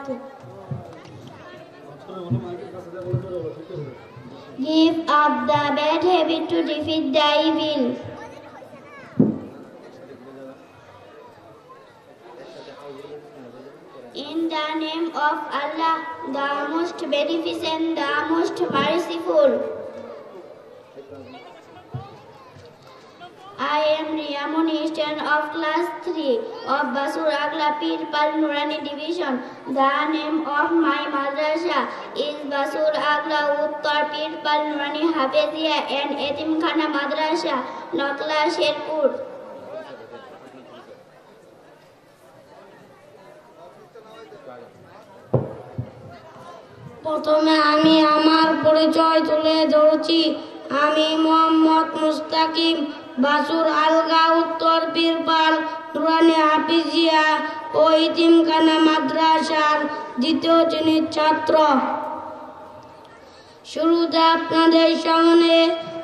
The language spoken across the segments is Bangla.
barakatuh. Give up the bad habit to defeat the evil. In the name of Allah, the most beneficent, the most merciful. I am Riyamuni, student of class 3 of Basur Agla Pir Pal Nurani division. The name of my madrasa is Basur Agla Uttar Pir Pal Nurani Hafezia and Etimkhana Madrasa, Nokla Sherpur. প্রথমে আমি আমার পরিচয় তুলে ধরছি। আমি মোহাম্মদ মুস্তাকিম, বাসুর আলগা উত্তর পীরপাল নুরানি হাফিজিয়া ও ইতিমখানা মাদ্রাসার 2য় শ্রেণীর ছাত্র। শুরুতে আপনাদের সামনে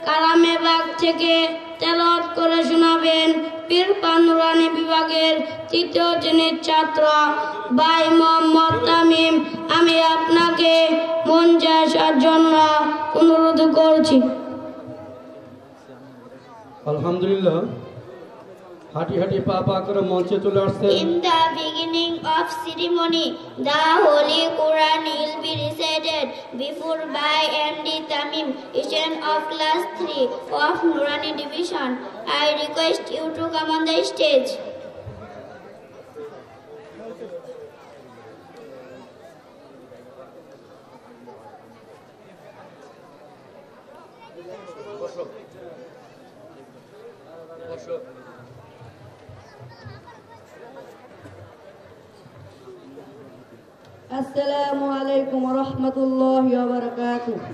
কালামে বাগ থেকে তেলাওয়াত করে শোনাবেন পীরপাল নুরানি বিভাগের 3য় শ্রেণীর ছাত্র ভাই মোহাম্মদ তামিম। আমি আপনাকে মঞ্চে আসার জন্য অনুরোধ করছি। আলহামদুলিল্লাহ, হাঁটি হাঁটি পা পা করে মঞ্চে চলে আসছেন। In the beginning of ceremony, the Holy Quran will be recited before by MD Tamim, student of class 3 of Nurani division. I request you to come on the stage. আসসালামু আলাইকুম ওয়া রাহমাতুল্লাহি ওয়া বারাকাতুহু।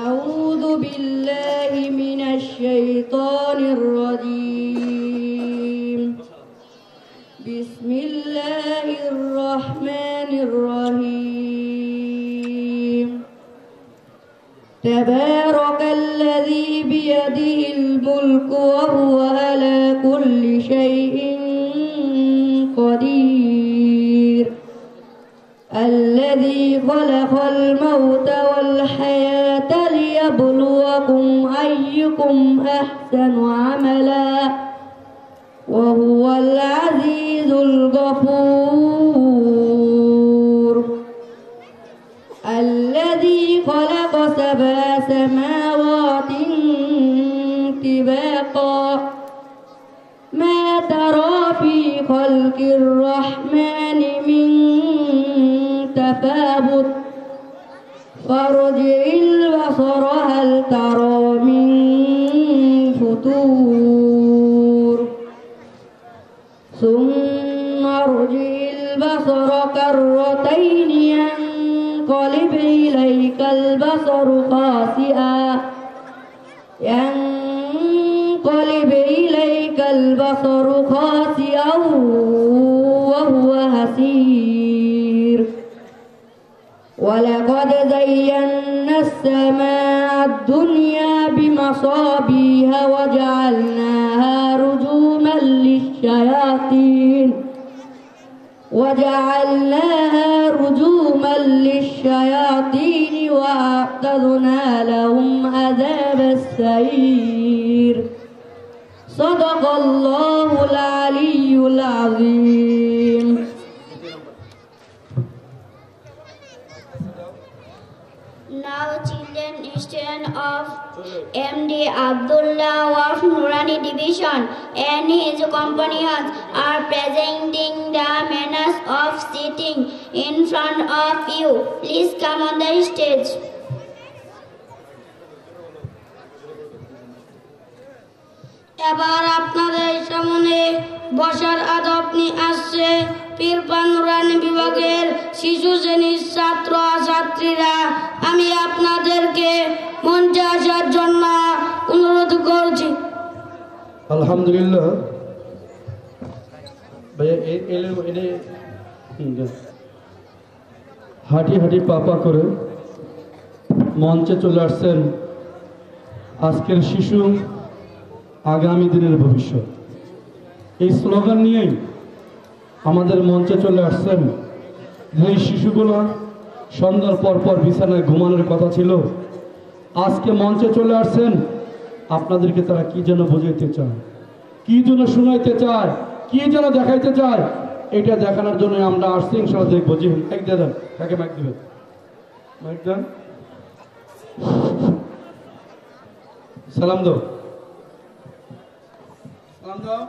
আউযু বিল্লাহি মিনাশ শাইতানির রাজীম। বিসমিল্লাহির রাহমানির রহিম। তাবারাকাল্লাযী বিয়াদিহিল মুলকু ওয়া হুয়া আলা কুল্লি শাইইন قدير الذي خلق الموت والحياة ليبلوكم أيكم أحسن عملا وهو العزيز الغفور الذي خلق 7 سماوات طباقا ما ترى في خلق الرحمن من تفاوت فارجع البصر هل ترى من فتور ثم ارجع البصر كرتين ينقلب إليك البصر خاسئا ينقلب إليك البصر خاسئا وهو حسير ولقد زينا السماء الدنيا بمصابيح وجعلناها رجوما للشياطين وأعتدنا لهم عذاب السعير صدق الله العلي العظيم. Now children student of MD Abdullah of Nurani division and his companions are presenting the manners of sitting in front of you. Please come on the stage. এবার আপনাদের সামনে বসার আদব নিয়ে আসছে পীরপাল নুরানি বিভাগের শিশু শ্রেণীর ছাত্র ছাত্রীরা। আমি আপনাদেরকে মঞ্চে আসার জন্য অনুরোধ করছি। আলহামদুলিল্লাহ, হাঁটি হাঁটি পা পা করে মঞ্চে চলে আসছেন আজকের শিশু আগামী দিনের ভবিষ্যৎ। এই স্লোগান নিয়েই আমাদের মঞ্চে চলে আসছেন যে শিশুগুলো সন্ধ্যার পর পর বিছানায় ঘুমানোর কথা ছিল, আজকে মঞ্চে চলে আসছেন। আপনাদেরকে তারা কি যেন বোঝাইতে চায়, কি যেন শুনাইতে চায়, কি যেন দেখাইতে চায়, এটা দেখানোর জন্য আমরা আসছি। ইনশাআল্লাহ দেখবো। জি এক দিয়ে দেন, কাকে মাইক দিবেন? মাইক দেন, সালাম দাও, সালাম দাও।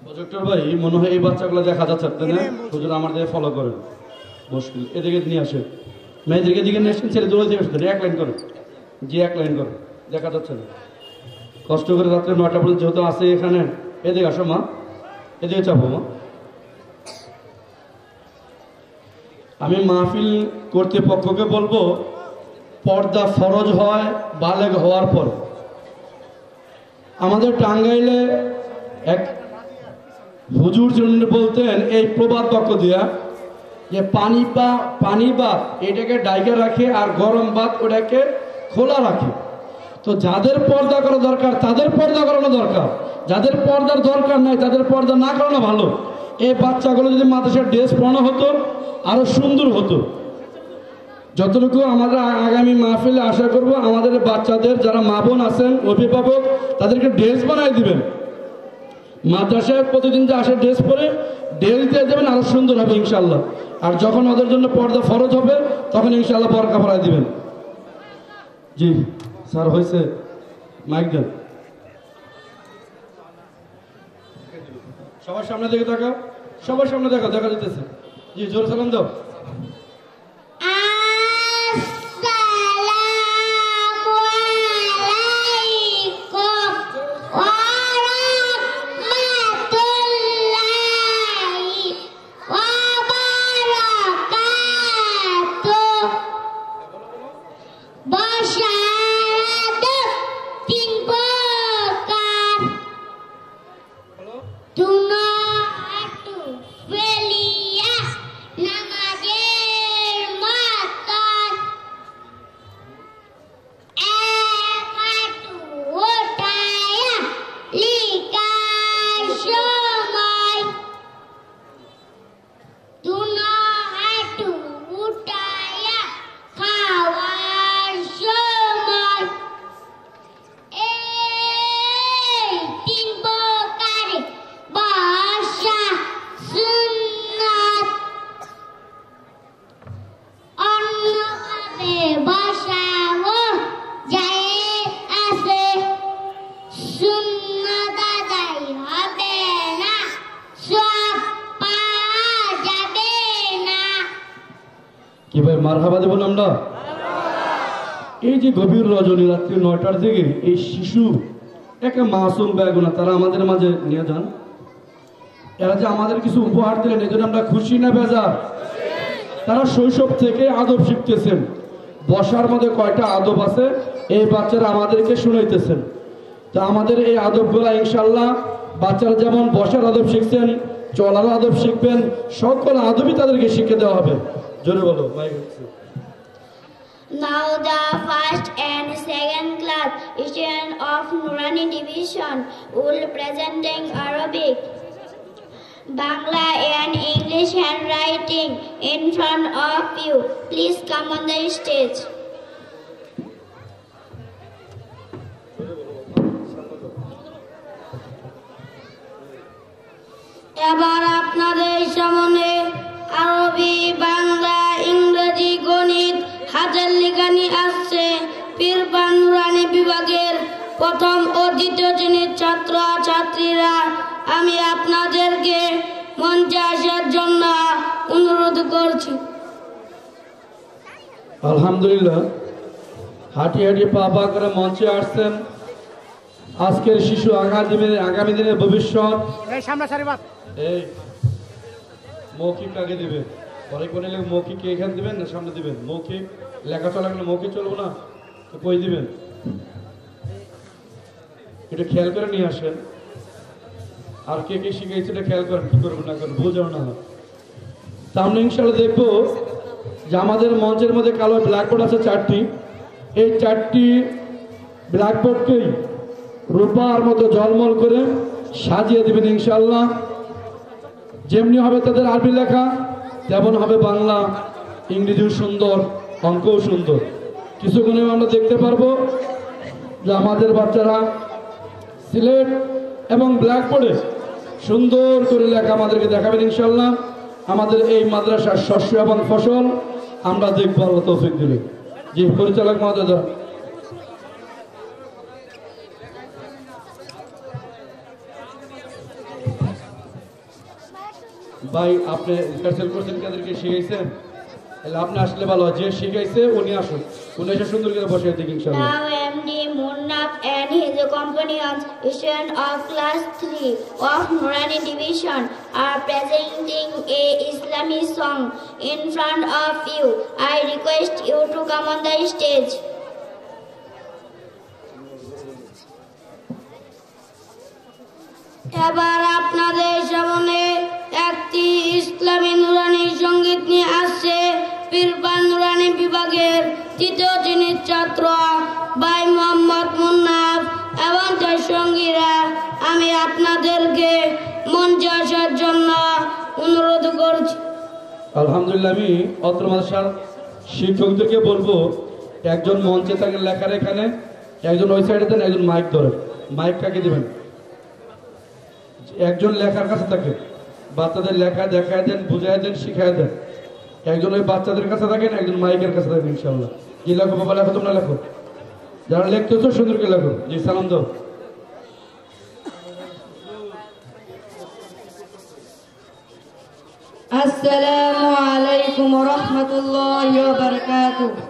প্রজেক্টর ভাই, মনে হয় এই বাচ্চাগুলো দেখা যাচ্ছে না, হুজুর আমার দিকে ফলো করেন। মুশকিল, এদিকে নিয়ে আসে, মেয়েদেরকে দিকে নিয়ে আসেন, ছেলে দূরে দিকে আসেন, এক লাইন করেন। জি এক লাইন করেন, দেখা যাচ্ছে না। কষ্ট করে রাত্রে 9টা পর্যন্ত যেহেতু আছে এখানে, এদিকে আসো মা, এদিকে চাপো মা। আমি মাহফিল কর্তৃপক্ষকে বলবো, পর্দা ফরজ হয় বালেগ হওয়ার পর। আমাদের টাঙ্গাইলে এক হুজুর যিনি বলতেন এই প্রবাদ বাক্য দিয়া, যে পানি ভাত এটাকে ডাইকে রাখে আর গরম ভাত ওটাকে খোলা রাখে। তো যাদের পর্দা করা দরকার তাদের পর্দা করানো দরকার, যাদের পর্দার দরকার নাই তাদের পর্দা না করানো ভালো। এই বাচ্চাগুলো যদি মাদ্রাসার ড্রেস পরানো হতো আরো সুন্দর হতো। যতটুকু আমরা আগামী মাহফিলে আশা করব, আমাদের বাচ্চাদের যারা মা বোন আছেন অভিভাবক, তাদেরকে ড্রেস বানাই দিবেন। মাদ্রাসায় প্রতিদিন যে আসে ড্রেস পরে ড্রেস দিয়ে দেবেন, আরো সুন্দর হবে ইনশাল্লাহ। আর যখন ওদের জন্য পর্দা ফরজ হবে তখন ইনশাল্লাহ বরকা পরাই দিবেন। জি স্যার, হয়েছে, মাইক দেন। সবার সামনে দেখে তাকাও, সবার সামনে দেখো, দেখা যেতেছে। জি জোরে সালাম দাও। কি ভাই মারহাবা দেব না আমরা? এই যে গভীর রজনী রাত্রি 9টার দিকে এই শিশু একটা মাসুম বেগুনা তারা আমাদের মাঝে নিয়ে যান। এরা যে আমাদের কিছু উপহার দিলেন, এই জন্য আমরা খুশি না বেজার? তারা শৈশব থেকে আদব শিখতেছেন। বসার মধ্যে কয়টা আদব আছে এই বাচ্চারা আমাদেরকে শুনাইতেছেন। তো আমাদের এই আদবগুলা ইনশাল্লাহ বাচ্চারা যেমন বসার আদব শিখছেন, চলার আদব শিখবেন, সকল আদবই তাদেরকে শিখে দেওয়া হবে। জোরে বলো, মাইক হচ্ছে। Now the first and second class students of Nurani division will presenting Arabic, Bangla and English handwriting in front of you. Please come on the stage. এবার আপনাদের সামনে আরবি, বাংলা, ইংরেজি, গণিত, হাতের লেখানি আসছে। পীরপান নুরানি বিভাগের প্রথম ও দ্বিতীয় শ্রেণীর ছাত্র ছাত্রীরা, আমি আপনাদেরকে মঞ্চে আসার জন্য অনুরোধ করছি। আলহামদুলিল্লাহ, হাঁটি হাঁটি পা পা করে মঞ্চে আসছেন। আজকের শিশু আগামী দিনের ভবিষ্যৎ। এই মৌখিক আগে দিবেন, পরে কোন মৌখিক এখানে দিবেন না সামনে দিবেন? মৌখিক লেখা চলা গেলে মৌখিক চলবো না, তো কই দিবেন? এটা খেয়াল করে নিয়ে আসেন। আর কে কে শিখাইছে এটা খেয়াল করেন, কি করবো না করেন বোঝাও না। সামনে ইনশাআল্লাহ দেখবো যে আমাদের মঞ্চের মধ্যে কালো ব্ল্যাকবোর্ড আছে 4টি, এই 4টি ব্ল্যাকবোর্ডকেই রূপার মতো ঝলমল করে সাজিয়ে দেবেন ইনশাআল্লাহ। যেমনি হবে তাদের আরবি লেখা, তেমন হবে বাংলা, ইংরেজিও সুন্দর, অঙ্কও সুন্দর। কিছুক্ষণে আমরা দেখতে পারবো যে আমাদের বাচ্চারা সিলেট এবং ব্ল্যাকবোর্ডে সুন্দর করে লেখা আমাদেরকে দেখাবেন ইনশাআল্লাহ। আমাদের এই মাদ্রাসার শস্য এবং ফসল আমরা দেখবো আল্লাহ তৌফিক দিলে। জি পরিচালক মহোদয়। ভাই আপনি ক্যান্সেল করছেন, কাদেরকে শিখাইছেন? তাহলে আপনি আসলে ভালো হয়, যে শিখাইছে উনি আসুন, উনি এসে সুন্দর করে বসে দিক ইনশাআল্লাহ। Now MD Munnaf and his companions, students of class 3 of Nurani division, are presenting a Islamic song in front of you. I request you to come on the stage. এবার আপনাদের সামনে একটি ইসলামী নুরানি সঙ্গীত নিয়ে আসছে পীরপান নুরানি বিভাগের 3য় শ্রেণীর ছাত্র ভাই মোহাম্মদ মুন্নাফ এবং তার সঙ্গীরা। আমি আপনাদেরকে মঞ্চে আসার জন্য অনুরোধ করছি। আলহামদুলিল্লাহ, আমি অত্র মাদ্রাসার শিক্ষকদেরকে বলবো একজন মঞ্চে থাকে লেখার এখানে, একজন ওই সাইডে দেন, একজন মাইক ধরে। মাইক কাকে দেবেন? একজন লেখার কাছে থাকে, বাচ্চাদের লেখা দেখায় দেন, বুঝায় দেন, শিখায় দেন। একজন ওই বাচ্চাদের কাছে থাকেন, একজন মাইকের কাছে থাকেন ইনশাআল্লাহ। কি লেখো বাবা, লেখো, তোমরা লেখো, যারা লিখতেছো সুন্দর করে লেখো। জি সালাম দাও। আসসালামু আলাইকুম ওয়া রাহমাতুল্লাহি ওয়া বারাকাতুহু।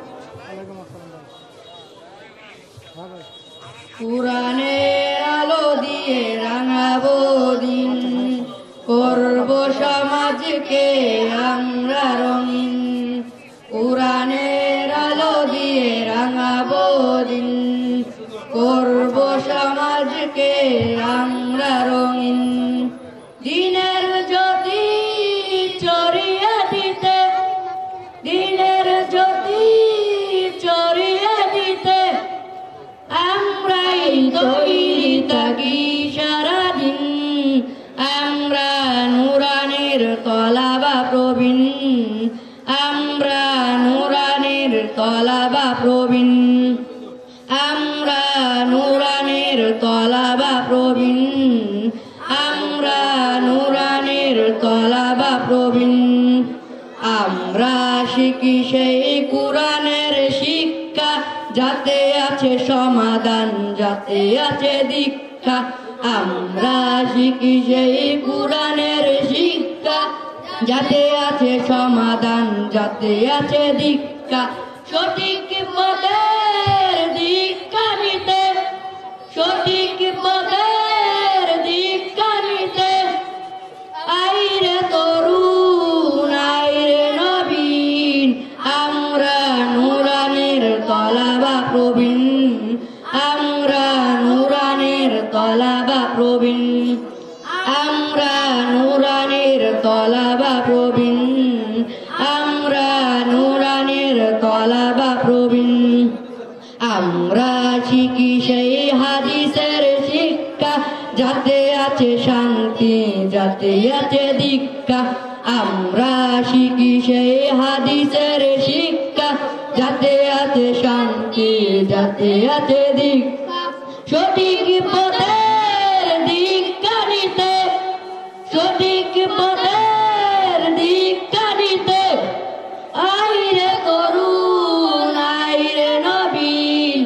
কুরআনের আলো দিয়ে রাঙাবো দিন, করব সমাজকে আমরা রঙিন। কুরআনের আলো দিয়ে রাঙাবো দিন, করব সমাজকে আমরা রঙিন। দিনের জ্যোতি চরিয়ে দিতে, দিনের জ্যোতি চরিয়ে দিতে আমরাই তৈরি থাকি সারাদিন। আমরা নুরানের তলাবা প্রবীণ, আমরা নুরানের তলাবা প্রবীণ, আমরা নুরানের তলাবা প্রবীণ, আমরা নুরানের তলাবা প্রবীণ। আমরা শিখি সেই কুরআনের শিক্ষা, যাতে আছে সমাধান, যাতে আছে দীক্ষা। আমরা শিখি সেই কুরআনের শিক্ষা, যাতে আছে সমাধান, যাতে আছে দীক্ষা। সঠিক পথের দীক্ষা নিতে, সঠিক পথের দীক্ষা নিতে আইরে তরুণ, আইরে নবীন। আমরা নুরানের তলাবা প্রবীণ, আমরা নুরানের তলাবা প্রবীণ, আমরা নুরানের তলাবা প্রবীণ, আমরা নুরানের তলাবা প্রবীণ। আমরা শিখি সেই হাদিসের শিক্ষা, যাতে আছে শান্তি, যাতে আছে দীক্ষা। আমরা শিখি সেই হাদিসের শিক্ষা, যাতে আছে শান্তি, যাতে আছে দীক্ষা। সঠিক পথের দীক্ষা নিতে, সঠিক পথের দীক্ষা নিতে আইরে তরুণ, আইরে নবীন।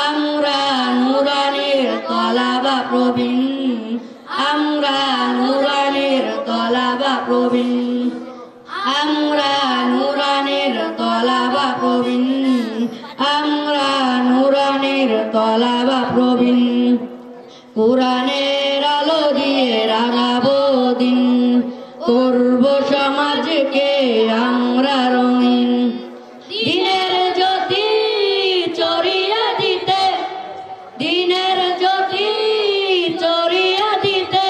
আমরা নুরানের তলাবা প্রবীণ, আমরা নুরানের তলাবা প্রবীণ, আমরা নুরানের তলাবা প্রবীণ, আমরা নুরানের তলাবা প্রবীণ। কুরআনের আলো দিয়ে রাঙাবো দিন, করব সমাজকে আমরা রঙিন। দিনের জ্যোতি চরিয়ে দিতে, দিনের জ্যোতি চরিয়ে দিতে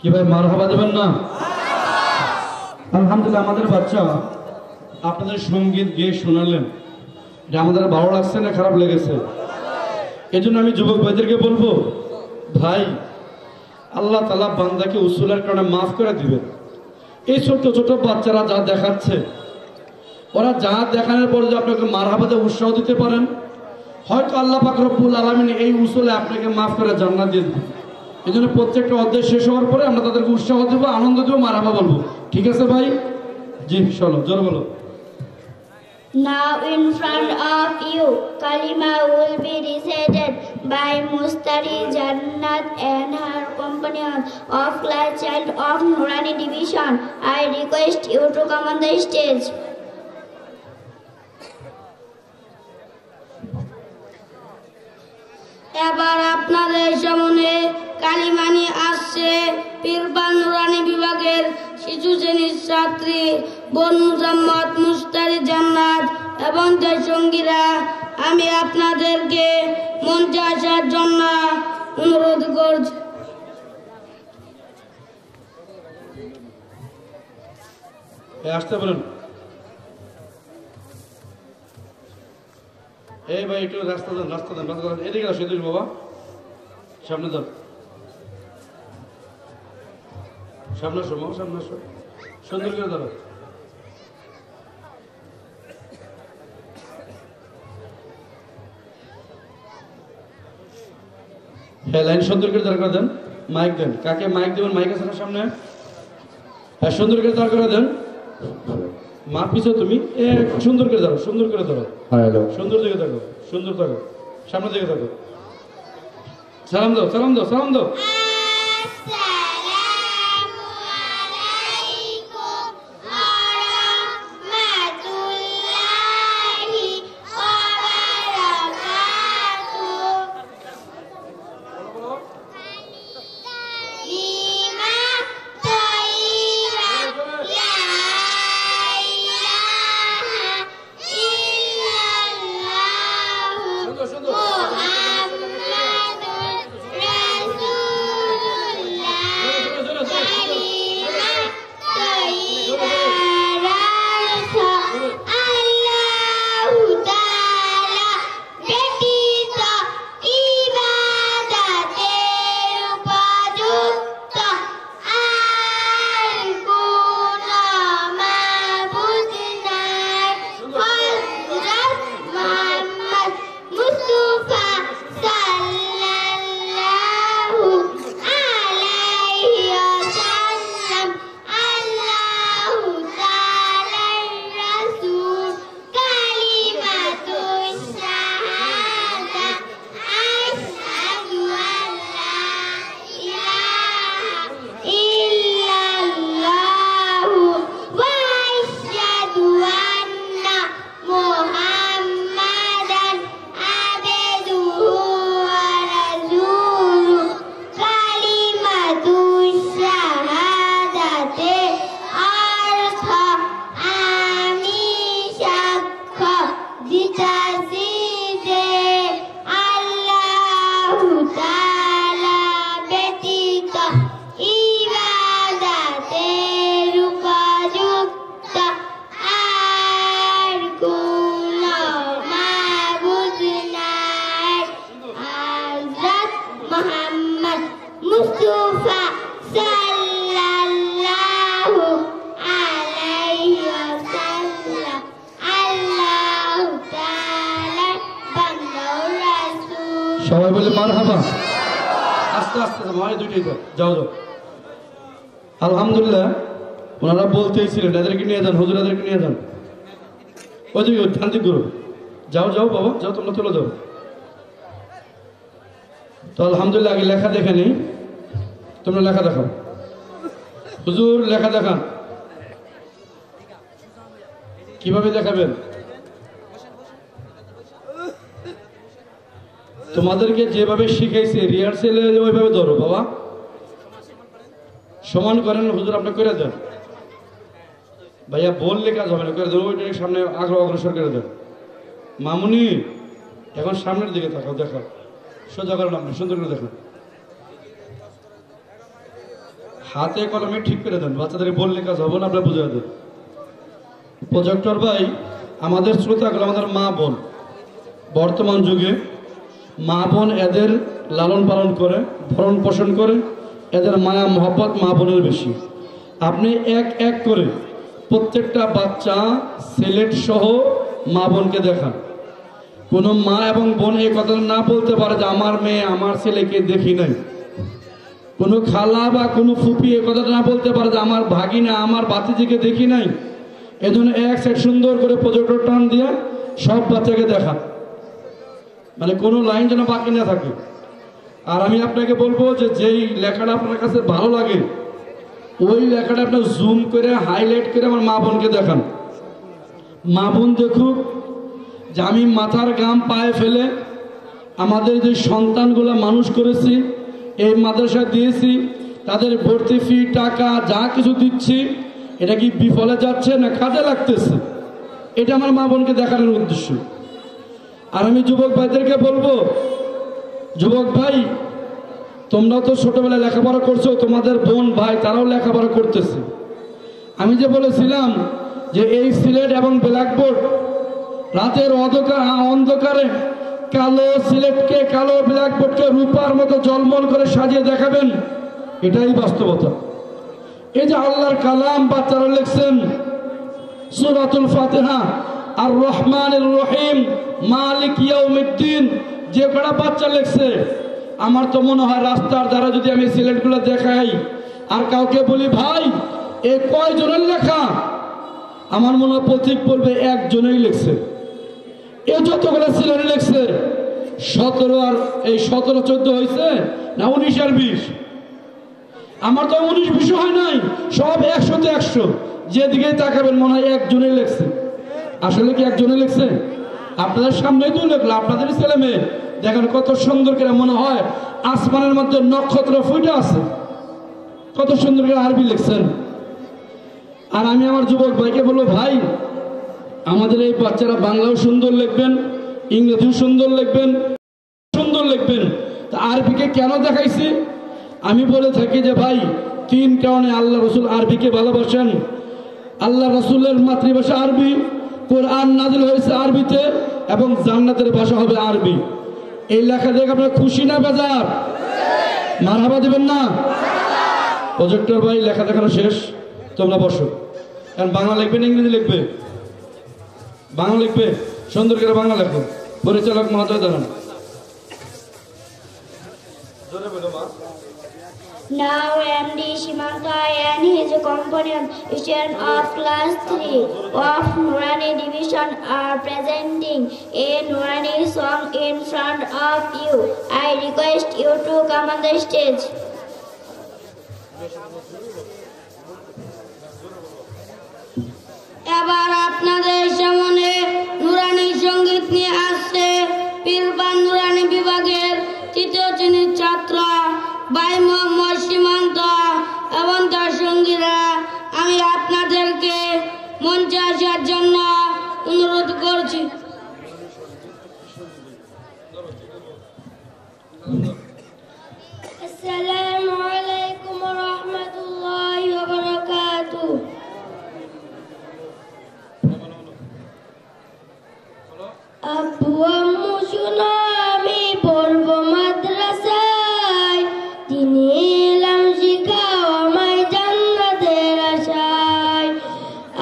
কি ভাই মারহাবা দেবেন না? আলহামদুলিল্লাহ, আমাদের বাচ্চা আপনাদের সঙ্গীত গেয়ে শোনালেন, এটা আমাদের ভালো লাগছে না খারাপ লেগেছে? এই জন্য আমি যুবক ভাইদেরকে বলবো, ভাই আল্লাহ তাআলা বান্দাকে উসুলের কারণে মাফ করে দিবেন। এই ছোট্ট ছোট বাচ্চারা যা দেখাচ্ছে, ওরা যা দেখানোর পর যদি আপনাকে মারহাবাতে উৎসাহ দিতে পারেন, হয়তো আল্লাহ পাক রব্বুল আলামিন এই উসুলে আপনাকে মাফ করে জান্নাত দিয়ে দিবেন। এই জন্য প্রত্যেকটা অধ্যায় শেষ হওয়ার পরে আমরা তাদেরকে উৎসাহ দেবো, আনন্দ দেবো, মারহাবা বলবো। ঠিক আছে ভাই? জি চলো, জোরে বলো। Now in front of you, Kalima will be recited by Mustari Jannat and her companions of class child of Nurani division. I request you to come on the stage. এবার আপনাদের সামনে কালিমা নিয়ে আসছে পীরপান নুরানি বিভাগের শিশু শ্রেণীর ছাত্রী বোন মুহাম্মদ মুস্তারি জান্নাত এবং তার সঙ্গীরা। আমি আপনাদেরকে মঞ্চে আসার জন্য অনুরোধ করছি। আসতে বলুন। এই ভাই একটু রাস্তা দেন, রাস্তা দেন, রাস্তা দেন। এদিকে আসো, এদিকে বাবা, সামনে যান, সামনে আসো বাবা, সামনে আসো, সুন্দর করে ধরো। হ্যাঁ, লাইন সুন্দর করে দাঁড় করে দেন। মাইক দেন, কাকে মাইক দেবেন? মাইক আছে না সামনে? হ্যাঁ, সুন্দর করে দাঁড় করে দেন। মা পিছো তুমি সুন্দর করে ধরো, সুন্দর করে ধরো, সুন্দর দিকে থাকো, সুন্দর থাকো, সামনের দিকে থাকো। সালাম দাও, সালাম দাও, সালাম দাও। সবাই বলে মারহাবা। আস্তে আস্তে মানে দুইটাই যাও যাও। আলহামদুলিল্লাহ, ওনারা বলতেইছিলেন এদেরকে নিয়ে যান, হুজুর এদেরকে নিয়ে যান। ওই যে শান্তি গুরু, যাও যাও বাবা, যাও, তোমরা চলে যাও। তো আলহামদুলিল্লাহ, আগে লেখা দেখে নেই, তোমরা লেখা দেখাও। হুজুর লেখা দেখান, কিভাবে দেখাবেন? তোমাদেরকে যেভাবে শিখাইছে রিহার্সেলে ওইভাবে ধরো বাবা, সমান করেন। হুজুর আপনি করে দেন, ভাইয়া বললে কাজ হবে না, করে দেন। ওইটা সামনে অগ্রসর করে দেন। মামুনি এখন সামনের দিকে তাকাও, দেখাও, সোজা করেন, আপনি সুন্দর করে দেখেন। হাতে কলমে ঠিক করে দেন, বাচ্চাদেরকে বললে কাজ হবে না, আপনারা বুঝে দেন। প্রজেক্টর ভাই, আমাদের শ্রোতাগুলো আমাদের মা বোন, বর্তমান যুগে মা বোন এদের লালন পালন করে, ভরণ পোষণ করে, এদের মায়া মহব্বত মা বোনের বেশি। আপনি এক এক করে প্রত্যেকটা বাচ্চা সিলেট সহ মা বোনকে দেখান। কোনো মা এবং বোন এই কথা না বলতে পারে যে আমার মেয়ে আমার ছেলেকে দেখি নাই। কোনো খালা বা কোনো ফুপি এই কথাটা না বলতে পারে যে আমার ভাগিনা আমার বাতিজিকে দেখি নাই। এজন্য এক সাইড সুন্দর করে প্রজেক্টর টান দিয়ে সব বাচ্চাকে দেখা, মানে কোনো লাইন যেন বাকি না থাকে। আর আমি আপনাকে বলবো যে যেই লেখাটা আপনার কাছে ভালো লাগে ওই লেখাটা আপনার জুম করে হাইলাইট করে আমার মা বোনকে দেখান। মা বোন দেখুক যে আমি মাথার ঘাম পায়ে ফেলে আমাদের যে সন্তানগুলো মানুষ করেছি, এই মাদ্রাসা দিয়েছি, তাদের ভর্তি ফি টাকা যা কিছু দিচ্ছি, এটা কি বিফলে যাচ্ছে না কাজে লাগতেছে, এটা আমার মা বোনকে দেখানোর উদ্দেশ্য। আর আমি যুবক ভাইদেরকে বলবো, যুবক ভাই তোমরাও তো ছোটবেলায় লেখাপড়া করছো, তোমাদের বোন ভাই তারাও লেখাপড়া করতেছে। আমি যে বলেছিলাম যে এই সিলেট এবং ব্ল্যাকবোর্ড রাতের অন্ধকারে কালো সিলেটকে, কালো ব্ল্যাকবোর্ডকে রূপার মতো জলমল করে সাজিয়ে দেখাবেন, এটাই বাস্তবতা। এই যে আল্লাহর কালাম বাচ্চারা লিখছেন, সূরাতুল ফাতিহা, আর রহমানির রহিম, মালিক ইয়াউমিদ্দিন, যে কটা বাচ্চা লিখছে, আমার তো মনে হয় রাস্তার দ্বারা যদি আমি সিলেটগুলো দেখাই আর কাউকে বলি ভাই এ কয়জনের লেখা, আমার মনে হয় প্রতীক বলবে একজনেই লিখছে। এ যতগুলো সিলেটে লিখছে 17 আর এই 17-14 হয়েছে না 19 আর 20? আমার তো 19-20 হয় নাই, সব 100-তে 100। যেদিকে তাকাবেন মনে হয় একজনেই লিখছে। আসলে কি একজনে লিখছে? আপনাদের সামনেই তো লিখলো, আপনাদের ছেলে মেয়ে। দেখেন কত সুন্দর করে মনে হয় আসমানের মধ্যে নক্ষত্র ফুটে আছে, কত সুন্দর করে আরবি লিখছেন। আর আমি আমার যুবক ভাইকে বলবো, ভাই আমাদের এই বাচ্চারা বাংলাও সুন্দর লিখবেন, ইংরেজিও সুন্দর লিখবেন, সুন্দর লিখবেন। তা আরবিকে কেন দেখাইছি? আমি বলে থাকি যে ভাই 3 কারণে আল্লাহ রসুল আরবিকে ভালোবাসেন। আল্লাহ রসুলের মাতৃভাষা আরবি, কোরআন নাজিল হয়েছে আরবিতে, এবং জান্নাতের ভাষা হবে আরবি। এই লেখা দেখে আপনারা খুশি না বেজার? মারহাবা দেবেন না? প্রজেক্টর ভাই লেখা দেখানো শেষ, তোমরা বসো। কারণ বাংলা লিখবে না ইংরেজি লিখবে? বাংলা লিখবে, সুন্দর করে বাংলা লেখো। পরিচালক মহোদয় দাঁড়ান। Now MD Shimanta and his companion, students of class 3 of Nurani division are presenting a Nurani song in front of you. I request you to come on the stage. এবার আপনাদের সামনে নুরানি সঙ্গীত নিয়ে আসছে পীরপান নুরানি বিভাগের 3য় শ্রেণীর ছাত্র ভাই মোহাম্মদ সীমান্ত এবং তার সঙ্গীরা। আমি আপনাদেরকে মঞ্চে আসার জন্য অনুরোধ করছি। আসসালামু আলাইকুম ওয়া রাহমাতুল্লাহি ওয়া বারাকাতুহু। আব্বু আম্মু শোনো, আমি পড়বো মাদ্রাসায়, দিনে এলাম শিখাও আমায় জান্নাতের আশায়।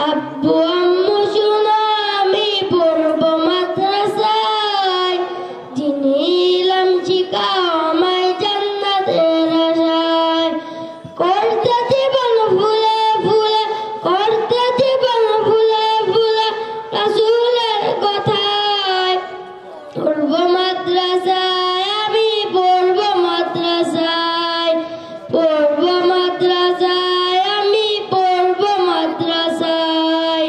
আব্বু আম্মু শোনো, আমি পড়বো মাদ্রাসায়, দিনে এলাম শিখাও আমায় জান্নাতের আশায়। করতে জীবন ফুলে ফুলে, করতে জীবন ফুলে ফুলে রাসূলের কথায়। পড়বো মাদ্রাসায়, আমি পড়বো মাদ্রাসায়, পড়বো মাদ্রাসায়, আমি পড়বো মাদ্রাসায়।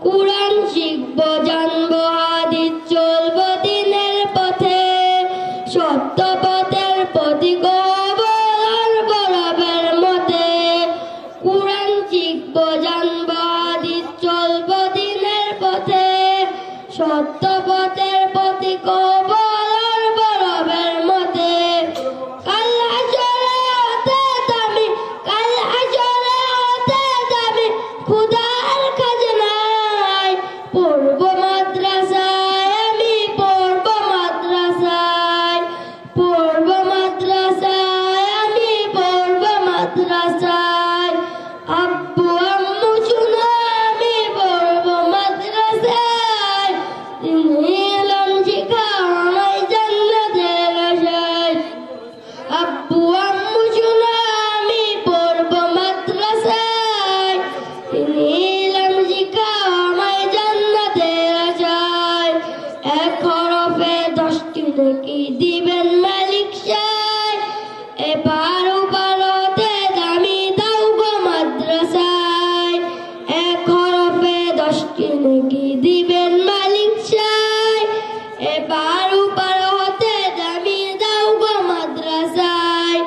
কুরআন শিখবো, জানবো হাদিস, চলবো দিনের পথে, সত্য পথের পথিক হবো লড়বো রবের মতে। কুরআন শিখবো, জানবো হাদিস, চলবো দিনের পথে, সত্য পথের পথিক হবো লড়বো রবের মতে। কাল হাসরে হঠাৎ আমি, কাল খুদার খাজনায় পড়ব মাদ্রাসায়, আমি পড়ব মাদ্রাসায়, পড়ব মাদ্রাসায়, আমি পড়ব মাদ্রাসায়। আব্বু আম্মু শুনো আমি পড়ব মাদ্রাসায়, ইলম শিখাও আমায় জান্নাতের আশায়। আব্বু আম্মু শুনো আমি পড়ব মাদ্রাসায়, ইলম শিখাও আমায় জান্নাতের আশায়। এক হরফে 10টি নেকি দিবেন মালিক সাহেব, এপার ওপার হতে দামি দাও গো মাদ্রাসায়। এক হরফে 10টি নেকি দিবেন মালিক সাহেব, এপার ওপার হতে দামি দাও গো মাদ্রাসায়।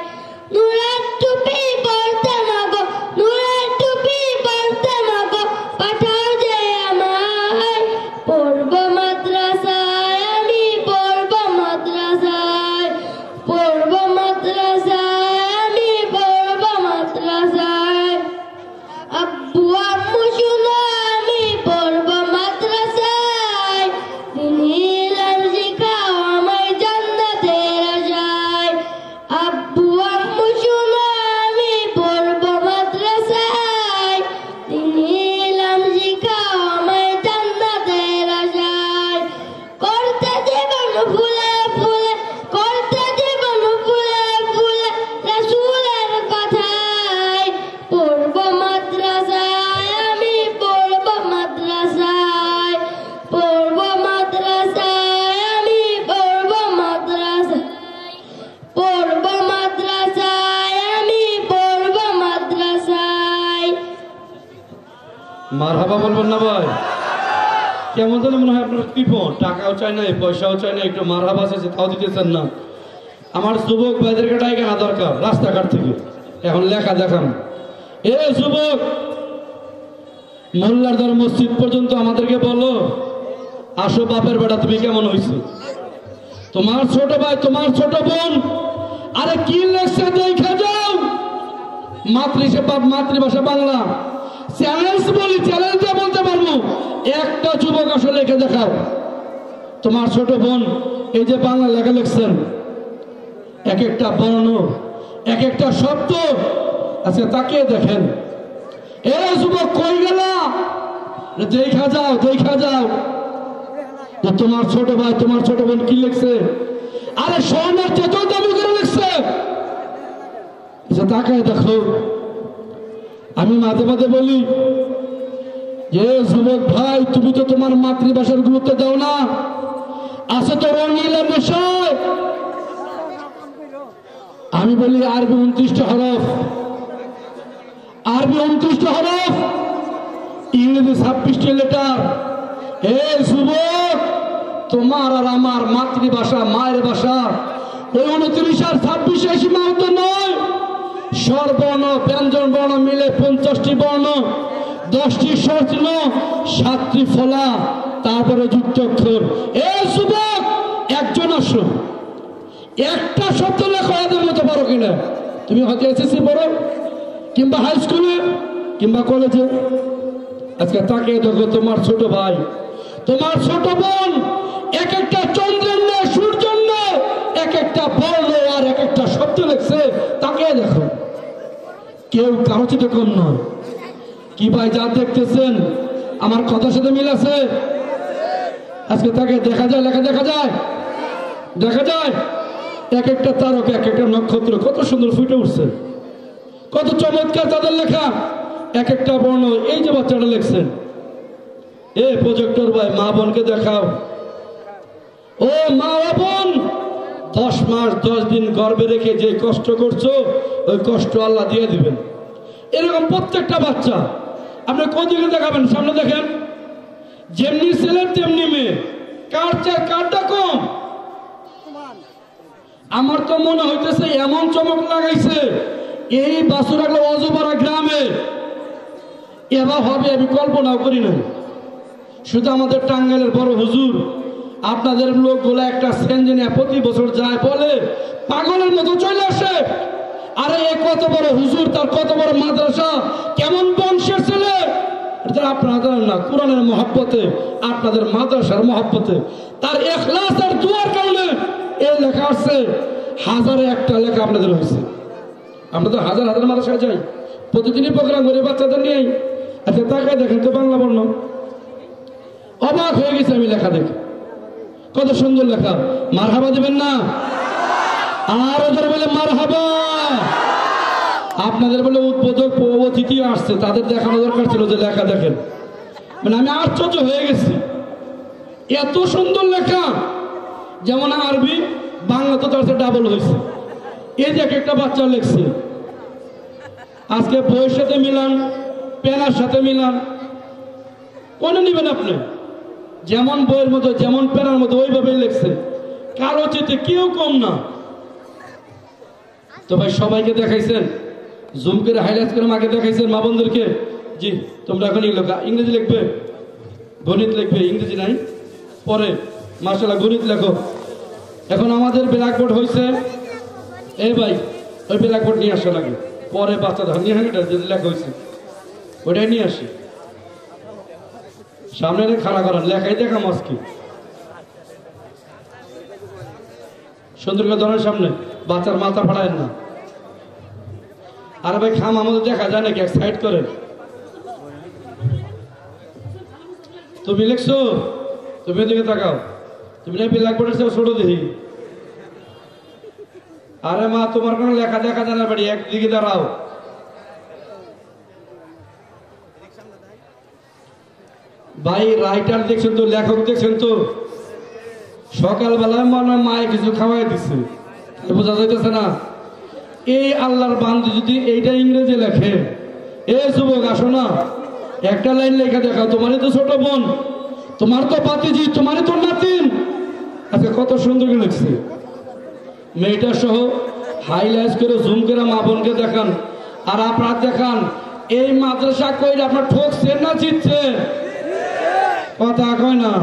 নূরের টুপি পরতে মাগো, নূরের টুপি পরতে মাগো, পাঠাও যে আমায়। পড়ব মাদ্রাসায়, আমি পড়ব মাদ্রাসায়, পড়ব মাদ্রাসায়, আমি পড়ব মাদ্রাসায়। আব্বু আম্মু শুনো আমি পড়ব মাদ্রাসায়, ইলম শিখাও আমায় জান্নাতের আশায়। আব্বু আম্মু শুনো আমি পড়ব মাদ্রাসায়, ইলম শিখাও আমায় জান্নাতের আশায়। করতে জীবন ফুলে ফুলে, করতে জীবন ফুলে ফুলে, রাসূলের কথায়। পড়ব মাদ্রাসায়, আমি পড়ব মাদ্রাসায়, পড়ব মাদ্রাসায়, আমি পড়ব মাদ্রাসায়, পড়ব মাদ্রাসায়, আমি পড়ব মাদ্রাসায়। মারহাবা বলবেন না ভাই? কেমন যেন মনে হয় আপনার কৃপণ, টাকাও চাই না, পয়সাও চাই না, একটু মারহাবা চাইছে তাও দিতেছেন না। আমার যুবক ভাইদেরকে ডাইকে না দরকার রাস্তাঘাট থেকে, এখন লেখা দেখান। এ যুবক, মোল্লার দর মসজিদ পর্যন্ত আমাদেরকে বলো, আসো বাপের বেটা তুমি কেমন হয়েছে? তোমার ছোট ভাই, তোমার ছোট বোন, আরে কি লেখছে দেখা যাও। মাতৃভাষা বাংলা, চ্যালেঞ্জ বলি, চ্যালেঞ্জ দিয়ে বলতে পারবো, একটা যুবক আসলে লিখে দেখাও। তোমার ছোট বোন এই যে বাংলা লেখা লিখছেন, এক একটা বর্ণ, এক একটা শব্দ, আচ্ছা তাকিয়ে দেখেন। এ যুবক কই গেলা? দেখা যাও, দেখা যাও যে তোমার ছোট ভাই, তোমার ছোট বোন কি লিখছে। আরে স্বর্ণের যত দাবি করে লিখছে, আচ্ছা তাকিয়ে দেখো। আমি মাঝে মাঝে বলি যে যুবক ভাই, তুমি তো তোমার মাতৃভাষার গুরুত্ব দাও না। আছে তো রঙিলের বিষয়। আমি বলি আরবি 29টা হরফ, আরবি 29টা হরফ, ইংরেজি 26টা লেটার। হে যুবক, তোমার আর আমার মাতৃভাষা, মায়ের ভাষা ওই 29 আর 26 সীমাবদ্ধ নয়। স্বরবর্ণ ব্যঞ্জন বর্ণ মিলে 50টি বর্ণ, 10টি স্বরচিহ্ন, 7টি ফলা, তারপরে যুক্তাক্ষর। এই যুবক, একজন আসো, একটা শব্দ লেখো এদের মতো পারো কিনা। তুমি হয়তো এসএসসি পড়ো, কিংবা হাই স্কুলে, কিংবা কলেজে। আজকে তাকে দেখো, তোমার ছোট ভাই, তোমার ছোট বোন এক একটা চন্দ্রের ন্যায়, সূর্যের ন্যায় এক একটা বর্ণ আর এক একটা শব্দ লিখছে। তাকে দেখো, কেউ কারো চেয়ে কম নয়। কি ভাই যা দেখতেছেন আমার কথার সাথে মিল আছে? আজকে তাকে দেখা যায়, লেখা দেখা যায়, দেখা যায়। এক একটা তারকা, এক একটা নক্ষত্র কত সুন্দর ফুটে উঠছে, কত চমৎকার তাদের লেখা, এক একটা বর্ণ। এই যে বাচ্চাটা লিখছেন, এ প্রজেক্টর ভাই, মা বোনকে দেখাও। ও মা বোন, 10 মাস 10 দিন গর্ভে রেখে যে কষ্ট করছো, ওই কষ্ট আল্লাহ দিয়ে দিবেন। এরকম প্রত্যেকটা বাচ্চা আপনি কোনদিকে দেখাবেন? সামনে দেখেন, যেমনি ছেলে তেমনি মেয়ে, কার চেয়ে কারটা কম? আমার তো মনে হইতেছে এমন চমক লাগাইছে এই বাসুরাগলা অজপাড়া গ্রামে এবার হবে, আমি কল্পনাও করি না। শুধু আমাদের টাঙ্গাইলের বড় হুজুর, আপনাদের লোকগুলো একটা সেনজেনিয়া প্রতি বছর যায়, বলে পাগলের মতো চলে আসে। আরে এ কত বড় হুজুর, তার কত বড় মাদ্রাসা, কেমন বংশের ছেলে, আপনাদের না, কোরআনের মহব্বতে, আপনাদের মাদ্রাসার মহব্বতে, তার ইখলাসের দুয়ার কারণে এই লেখা আসছে। হাজারে একটা লেখা আপনাদের হয়েছে। আমরা তো হাজার হাজার মাদ্রাসায় যাই, প্রতিদিনই প্রোগ্রাম করি বাচ্চাদের নিয়েই। আচ্ছা তাকায় দেখেন তো বাংলা বর্ণ, অবাক হয়ে গেছে আমি লেখা দেখে, কত সুন্দর লেখা। মারহাবা দেবেন না? আর ওদের বলে মারহাবা। আপনাদের বলে উদ্বোধক অতিথি আসছে, তাদের দেখানো দরকার ছিল যে লেখা দেখেন। মানে আমি আশ্চর্য হয়ে গেছি, এত সুন্দর লেখা। যেমন আরবি বাংলা তো তার ডাবল হয়েছে। এই যে একটা বাচ্চা লেখছে, আজকে বইয়ের সাথে মিলান, পেনার সাথে মিলান, কোন নিবেন আপনি? যেমন বইয়ের মতো, যেমন পেনার মতো ওইভাবেই লেখছে, কারো চেয়ে কেউ কম না। তো ভাই সবাইকে দেখাইছেন, জুম করে হাইলাইট করে মাকে দেখাইছেন মা বোনদেরকে, জি তোমরা এখন ইংরেজি লিখবে, গণিত লিখবে, ইংরেজি নাই পরে, মাশাআল্লাহ গণিত লেখো। এখন আমাদের ব্ল্যাকবোর্ড হয়েছে, এই ভাই ওই ব্ল্যাকবোর্ড নিয়ে আসা লাগে, পরে বাচ্চাদের নিয়ে আসে, যদি লেখা হয়েছে ওইটাই নিয়ে আসি, সামনে খাড়া করান, লেখাই দেখা মাস্কি সুন্দর করে ধরেন সামনে, বাচ্চার মাথা ফাড়ায়েন না। আর ভাই খাম আমাদের দেখা যায় নাকি, এক সাইড করেন। তুমি লিখছো, তুমি এদিকে তাকাও, তুমি না ব্ল্যাকবোর্ডের চেয়ে ছোট দেখি। আরে মা তোমার কোনো লেখা দেখা যায় না বাড়ি, একদিকে দাঁড়াও। ভাই রাইটার দেখছেন তো, লেখক দেখছেন তো, সকালবেলায় মনে মায়ে কিছু খাওয়াই দিচ্ছে, বোঝা যাইতেছে না? এই আল্লাহর বান্দা যদি এইটা ইংরেজি লেখে, এ যুবক আসো না, একটা লাইন লেখা দেখাও, তোমারই তো ছোট বোন, তোমার তো ভাতিজি, তোমারই তো নাতিন। আচ্ছা কত সুন্দর করে লিখছে, মেয়েটা সহ হাইলাইট করে জুম করে মা বোনকে দেখান। আর আপনার দেখান এই মাদ্রাসা কইলে আপনার ঠকছেন না জিতছেন? কথা কয় না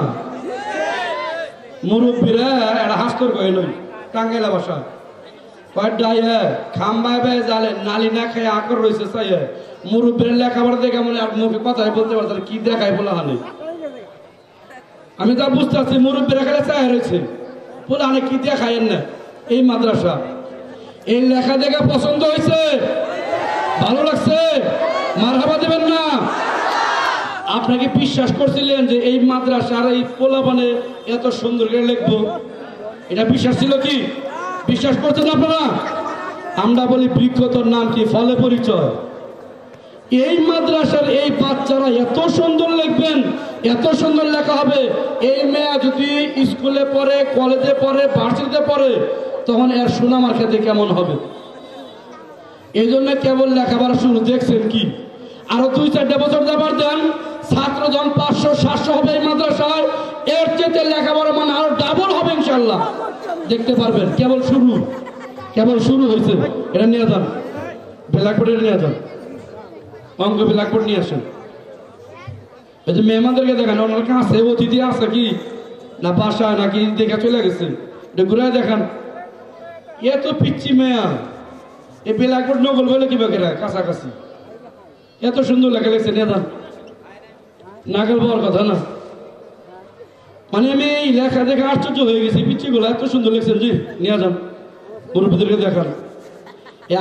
মুরব্বীরা, একটা হাস্তর কয় নই টাঙ্গাইলা ভাষা কয় ডাইয়ে খাম্বায় বে জালে নালি না খেয়ে আকর রয়েছে চাইয়ে। মুরব্বীরা লেখাপড়া দেখে মনে আর মুখে কথাই বলতে পারতাম কি দেখায় বলা হানি। আমি তা বুঝতে পারছি মুরব্বীরা খেলে চাই রয়েছে বলে আনে কি দেখায়েন না। এই মাদ্রাসা এই লেখা দেখে পছন্দ হয়েছে, ভালো লাগছে, মারহাবা দেবেন না? আপনাকে বিশ্বাস করছিলেন যে এই মাদ্রাসার এই পোলাপানে এত সুন্দর করে লিখবো, এটা বিশ্বাস ছিল কি? বিশ্বাস করছেন আপনারা? আমরা বলি বৃক্ষ তোর নাম কি, ফলে পরিচয়। এই মাদ্রাসার এই বাচ্চারা এত সুন্দর লিখবেন, এত সুন্দর লেখা হবে। এই মেয়ে যদি স্কুলে পড়ে, কলেজে পড়ে, ভার্সিটিতে পড়ে, তখন এর সুনাম আর খেতে কেমন হবে। এই জন্য কেবল লেখাপড়া শুরু, দেখছেন কি আরো 2-4 বছর যাবার দেন, ছাত্র জন 500-700 হবে এই মাদ্রাসায়, এর চেয়ে লেখাপড়া মানে আরো ডাবল হবে ইনশাল্লাহ, দেখতে পারবেন। কেবল শুরু, কেবল শুরু হয়েছে। এটা নিয়ে যান, ব্ল্যাকবোর্ডে নিয়ে যান, অঙ্ক ব্ল্যাকবোর্ড নিয়ে আসেন। এই যে মেহমানদেরকে দেখান, ওনার কাছে অতিথি আছে কি না বাসায় নাকি দেখে চলে গেছে, এটা ঘুরে দেখান। এত পিচ্ছি মেয়া, এই ব্ল্যাকবোর্ড নকল বলে কি বাকেরা কাছাকাছি এত সুন্দর লেখা লেগেছে, নিয়ে যান। নাগল পাওয়ার কথা না, মানে আমি এই লেখা দেখে আশ্চর্য হয়ে গেছি, পিচ্ছিগুলো এত সুন্দর লেখছেন। জি নিয়ে যান, মুরব্বীদেরকে দেখান।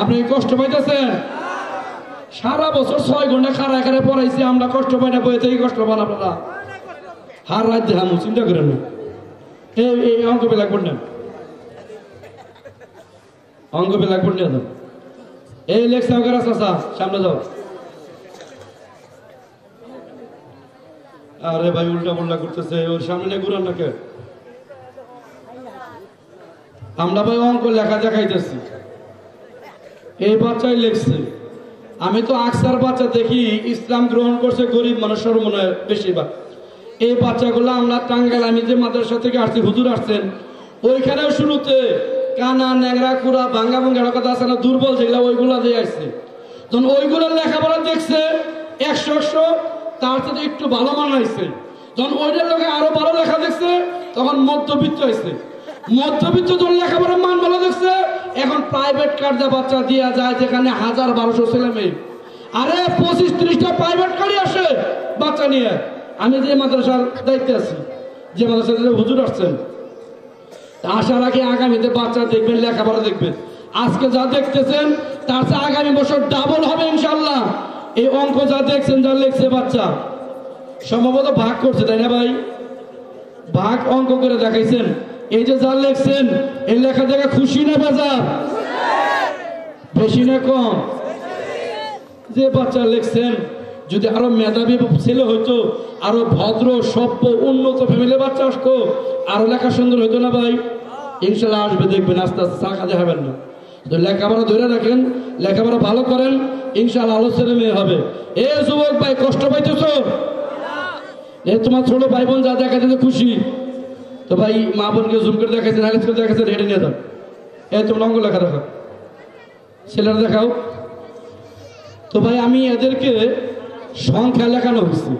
আপনি কষ্ট পাইতেছেন? সারা বছর 6 ঘন্টা খাড়া খাড়া পড়াইছি আমরা, কষ্ট পাই না? বইয়ে থেকে কষ্ট পান আপনারা? হার রাত দেখামু, চিন্তা করেন না। এই অঙ্ক ব্ল্যাকবোর্ড নেন, অঙ্ক ব্ল্যাকবোর্ড নিয়ে যান। এই লেখছে চাচা সামনে যাও। আরে ভাই উল্টা পাল্টা করতেছে, ওর সামনে ঘুরান নাকি? আমরা ভাই অঙ্ক লেখা দেখাইতেছি, এই বাচ্চাই লেখছে। আমি তো আকসার বাচ্চা দেখি ইসলাম গ্রহণ করছে গরিব মানুষের মনে হয় বেশিরভাগ। এই বাচ্চাগুলো আমরা টাঙ্গাইল, আমি যে মাদ্রাসা থেকে আসছি, হুজুর আসছেন, ওইখানেও শুরুতে কানা ন্যাংরা কুড়া ভাঙ্গা ভাঙ্গা কথা আছে না, দুর্বল যেগুলা, ওইগুলা দিয়ে আসছে। তখন ওইগুলোর লেখাপড়া দেখছে 100 তার সাথে একটু ভালো মান হয়েছে। যখন ওইটার লোকে আরো ভালো লেখা দেখছে, তখন মধ্যবিত্ত হয়েছে। মধ্যবিত্ত যখন লেখাপড়ার মান ভালো দেখছে, এখন প্রাইভেট কার্ডে বাচ্চা দেওয়া যায়, যেখানে 1000-1200 ছেলে মেয়ে। আরে 25-30টা প্রাইভেট গাড়ি আসে বাচ্চা নিয়ে। আমি যে মাদ্রাসার দায়িত্বে আছি, যে মাদ্রাসার হুজুর আসছেন, আসার আগে আগামীতে বাচ্চা দেখবেন, লেখাপড়া দেখবেন। আজকে যা দেখতেছেন তার চেয়ে আগামী বছর ডাবল হবে ইনশাল্লাহ। এই অঙ্ক যা দেখছেন, যা লিখছে বাচ্চা সম্ভবত ভাগ করছে, তাই না ভাই? ভাগ অঙ্ক করে দেখাইছেন। এই যে যা লিখছেন, এই লেখা দেখে খুশি না বেজার? বেশি না কম? যে বাচ্চা লিখছেন, যদি আরো মেধাবী ছেলে হইতো, আরো ভদ্র সভ্য উন্নত ফ্যামিলি বাচ্চা আসতো, আরো লেখা সুন্দর হইতো না ভাই? ইনশাল্লাহ আসবে, দেখবেন আস্তে আস্তে চা খাতে হবেন না। লেখাপড়া ধরে রাখেন, লেখাপড়া ভালো করেন, ইনশাল্লাহ আলো ছেলে মেয়ে হবে। এ যুবক ভাই, কষ্ট পাইতেছ? এ তোমার ছোট ভাই বোন যা দেখা যেতে খুশি, তো ভাই মা বোনকে জুম করে দেখাচ্ছেন, হাইলাইট করে দেখাচ্ছেন, হেঁটে নিয়ে যাও। এই তোমরা অঙ্ক লেখা দেখাও, ছেলেরা দেখাও। তো ভাই আমি এদেরকে সংখ্যা লেখানো হয়েছে,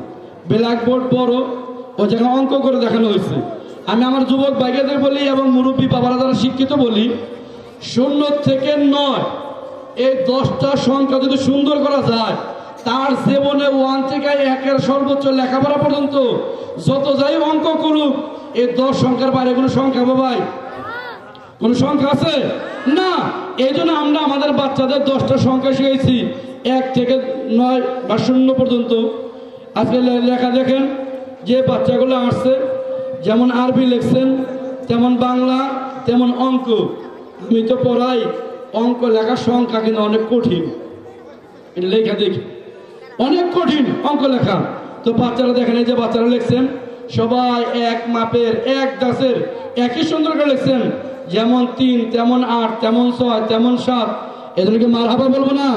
ব্ল্যাকবোর্ড বড়, ও জায়গায় অঙ্ক করে দেখানো হয়েছে। আমি আমার যুবক ভাইদের বলি এবং মুরব্বী বাবারা যারা শিক্ষিত বলি, 0 থেকে 9 এই 10টা সংখ্যা যদি সুন্দর করা যায়, তার জীবনে 1 থেকে 1-এর সর্বোচ্চ লেখাপড়া পর্যন্ত যত যাই অঙ্ক করুক, এই 10 সংখ্যার বাইরে কোনো সংখ্যা ভাই কোন সংখ্যা আছে না। এই জন্য আমরা আমাদের বাচ্চাদের 10টা সংখ্যা শিখাইছি, 1 থেকে 9 বা 0 পর্যন্ত। আজকে লেখা দেখেন, যে বাচ্চাগুলো আসছে, যেমন আরবি লিখছেন, তেমন বাংলা, তেমন অঙ্ক। আমি তো পড়াই, অঙ্ক লেখার সংখ্যা কিন্তু অনেক কঠিন, এটা লেখা দেখি অনেক কঠিন অঙ্ক লেখা। তো বাচ্চারা দেখেন, এই যে বাচ্চারা লিখছেন, সবাই এক মাপের, এক গাছের, একই সুন্দর করে লিখছেন, যেমন 3 তেমন 8 তেমন 6 তেমন 7। এদেরকে মারহাবা বলবো না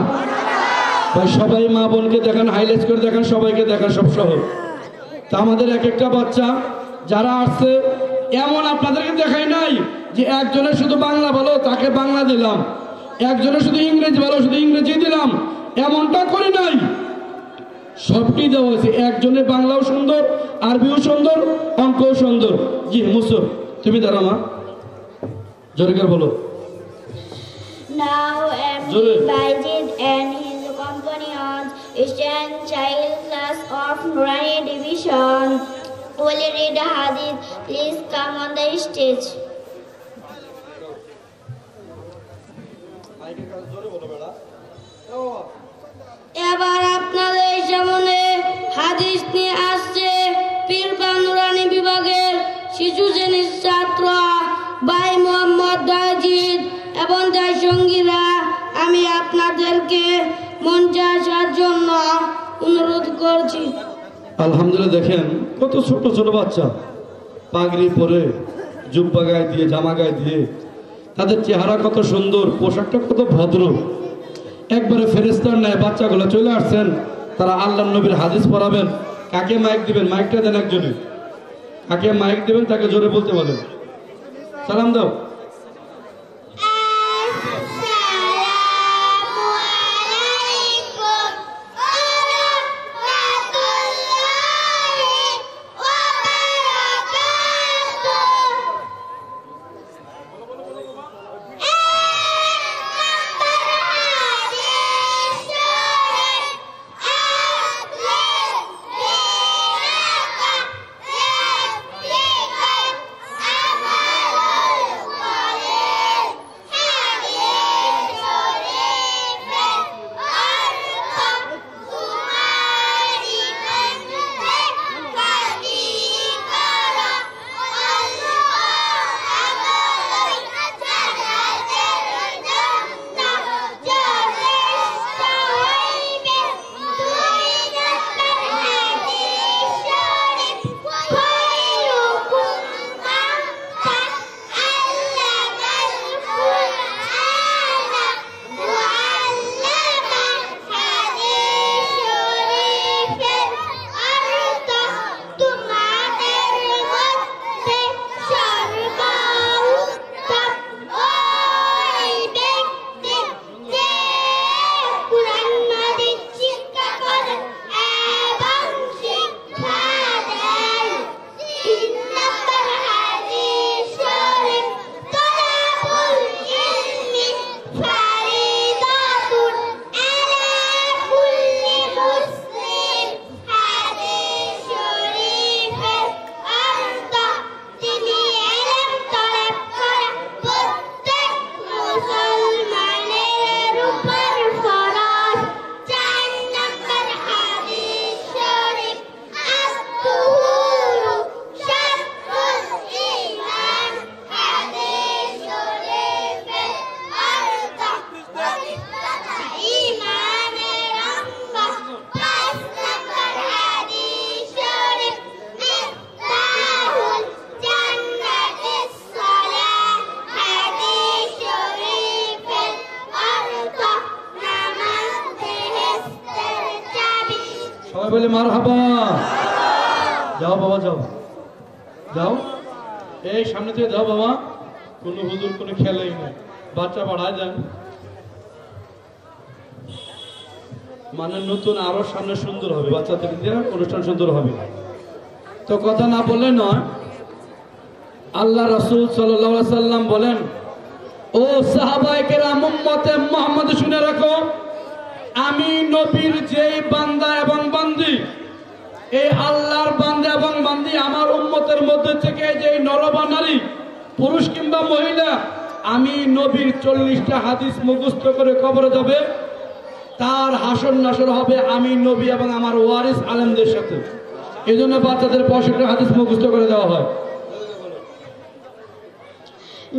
ভাই? সবাই মা বোনকে দেখান, হাইলাইট করে দেখান, সবাইকে দেখান, সব সহজ। তা আমাদের এক একটা বাচ্চা যারা আসছে, এমন আপনাদেরকে দেখাই নাই যে একজনের শুধু বাংলা ভালো তাকে বাংলা দিলাম, একজনের শুধু ইংরেজি ভালো শুধু ইংরেজি দিলাম, এমনটা করি নাই। সবটি দেওয়া হয়েছে, একজনের বাংলাও সুন্দর, আরবিও সুন্দর, অঙ্কও সুন্দর। জি মুসুর, তুমি দাঁড়া মা, জোরে করে বলো। Now MD Baijid and his companions, Eastern Child Class of Nurani Division, will read a hadith. Please come on the stage. এবার আপনাদের সামনে হাদিস নিয়ে আসছে পীরপান নুরানি বিভাগের শিশু শ্রেণীর ছাত্র ভাই মোহাম্মদ দাজিদ এবং তার সঙ্গীরা। আমি আপনাদেরকে মঞ্চে আসার জন্য অনুরোধ করছি। আলহামদুলিল্লাহ, দেখেন কত ছোট ছোট বাচ্চা, পাগড়ি পরে, জুব্বা গায়ে দিয়ে, জামা গায়ে দিয়ে, তাদের চেহারা কত সুন্দর, পোশাকটা কত ভদ্র, একবারে ফেরেশতার ন্যায় বাচ্চাগুলো চলে আসছেন। তারা আল্লাহর নবীর হাদিস পড়াবেন। কাকে মাইক দিবেন? মাইকটা দেন একজনে। কাকে মাইক দিবেন তাকে জোরে বলতে বলেন। সালাম দাও। বলে মারহাবা। যাও বাবা যাও যাও, এই সামনে থেকে যাও বাবা, কোনো হুজুর কোনো খেলেই নাই, বাচ্চা বাড়ায় যান, মানে নতুন আরো সামনে সুন্দর হবে, বাচ্চাদের দিয়ে অনুষ্ঠান সুন্দর হবে। তো কথা না বললে নয়, আল্লাহ রাসূল সাল্লাল্লাহু আলাইহি সাল্লাম বলেন, ও সাহাবায়ে কেরাম উম্মতে মুহাম্মদ শুনে রাখো, আমি নবীর যেই বান্দা এবং বান্দি, এই আল্লাহর বান্দা এবং বান্দি আমার উম্মতের মধ্যে থেকে যেই নর বা নারী, পুরুষ কিংবা মহিলা, আমি নবীর 40টা হাদিস মুখস্থ করে কবরে যাবে, তার হাসর নাসর হবে আমি নবী এবং আমার ওয়ারিস আলেমদের সাথে। এই জন্য বাচ্চাদের 65টা হাদিস মুখস্থ করে দেওয়া হয়।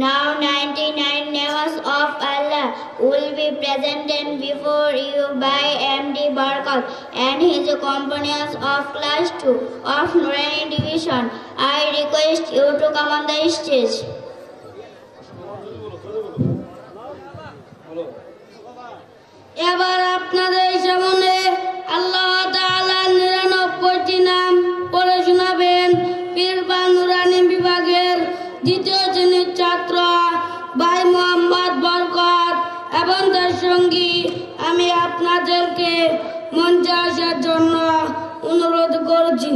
Now 99 names of Allah will be presented before you by MD Barkat and his companions of class 2 of Nurani division. I request you to come on the stage. এবার আপনাদের সামনে আল্লাহ তাআলার 99টি নাম পড়ে শোনাবেন পীরপান নুরানি বিভাগের 2য় শ্রেণীর ছাত্র ভাই মোহাম্মদ বরকত এবং তার সঙ্গী। আমি আপনাদেরকে মঞ্চে আসার জন্য অনুরোধ করছি।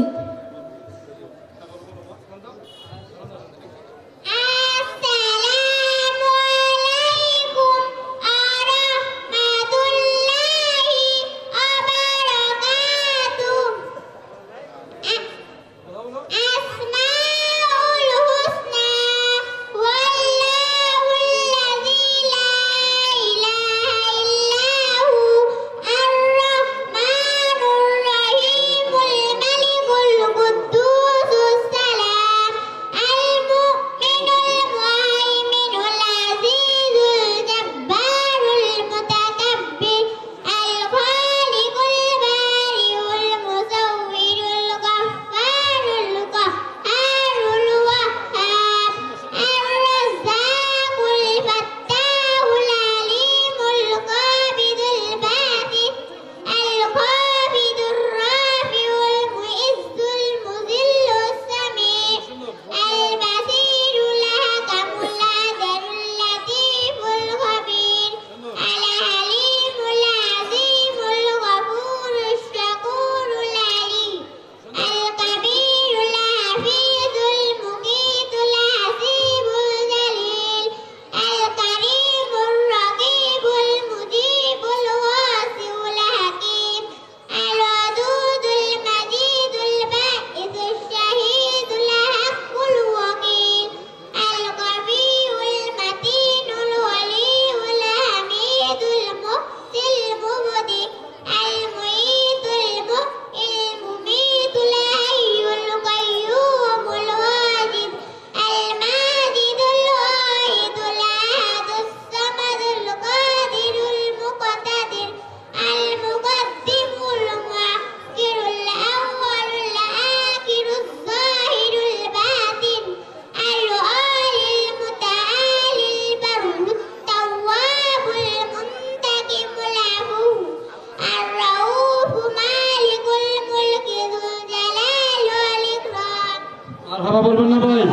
বলবেন না ভাই,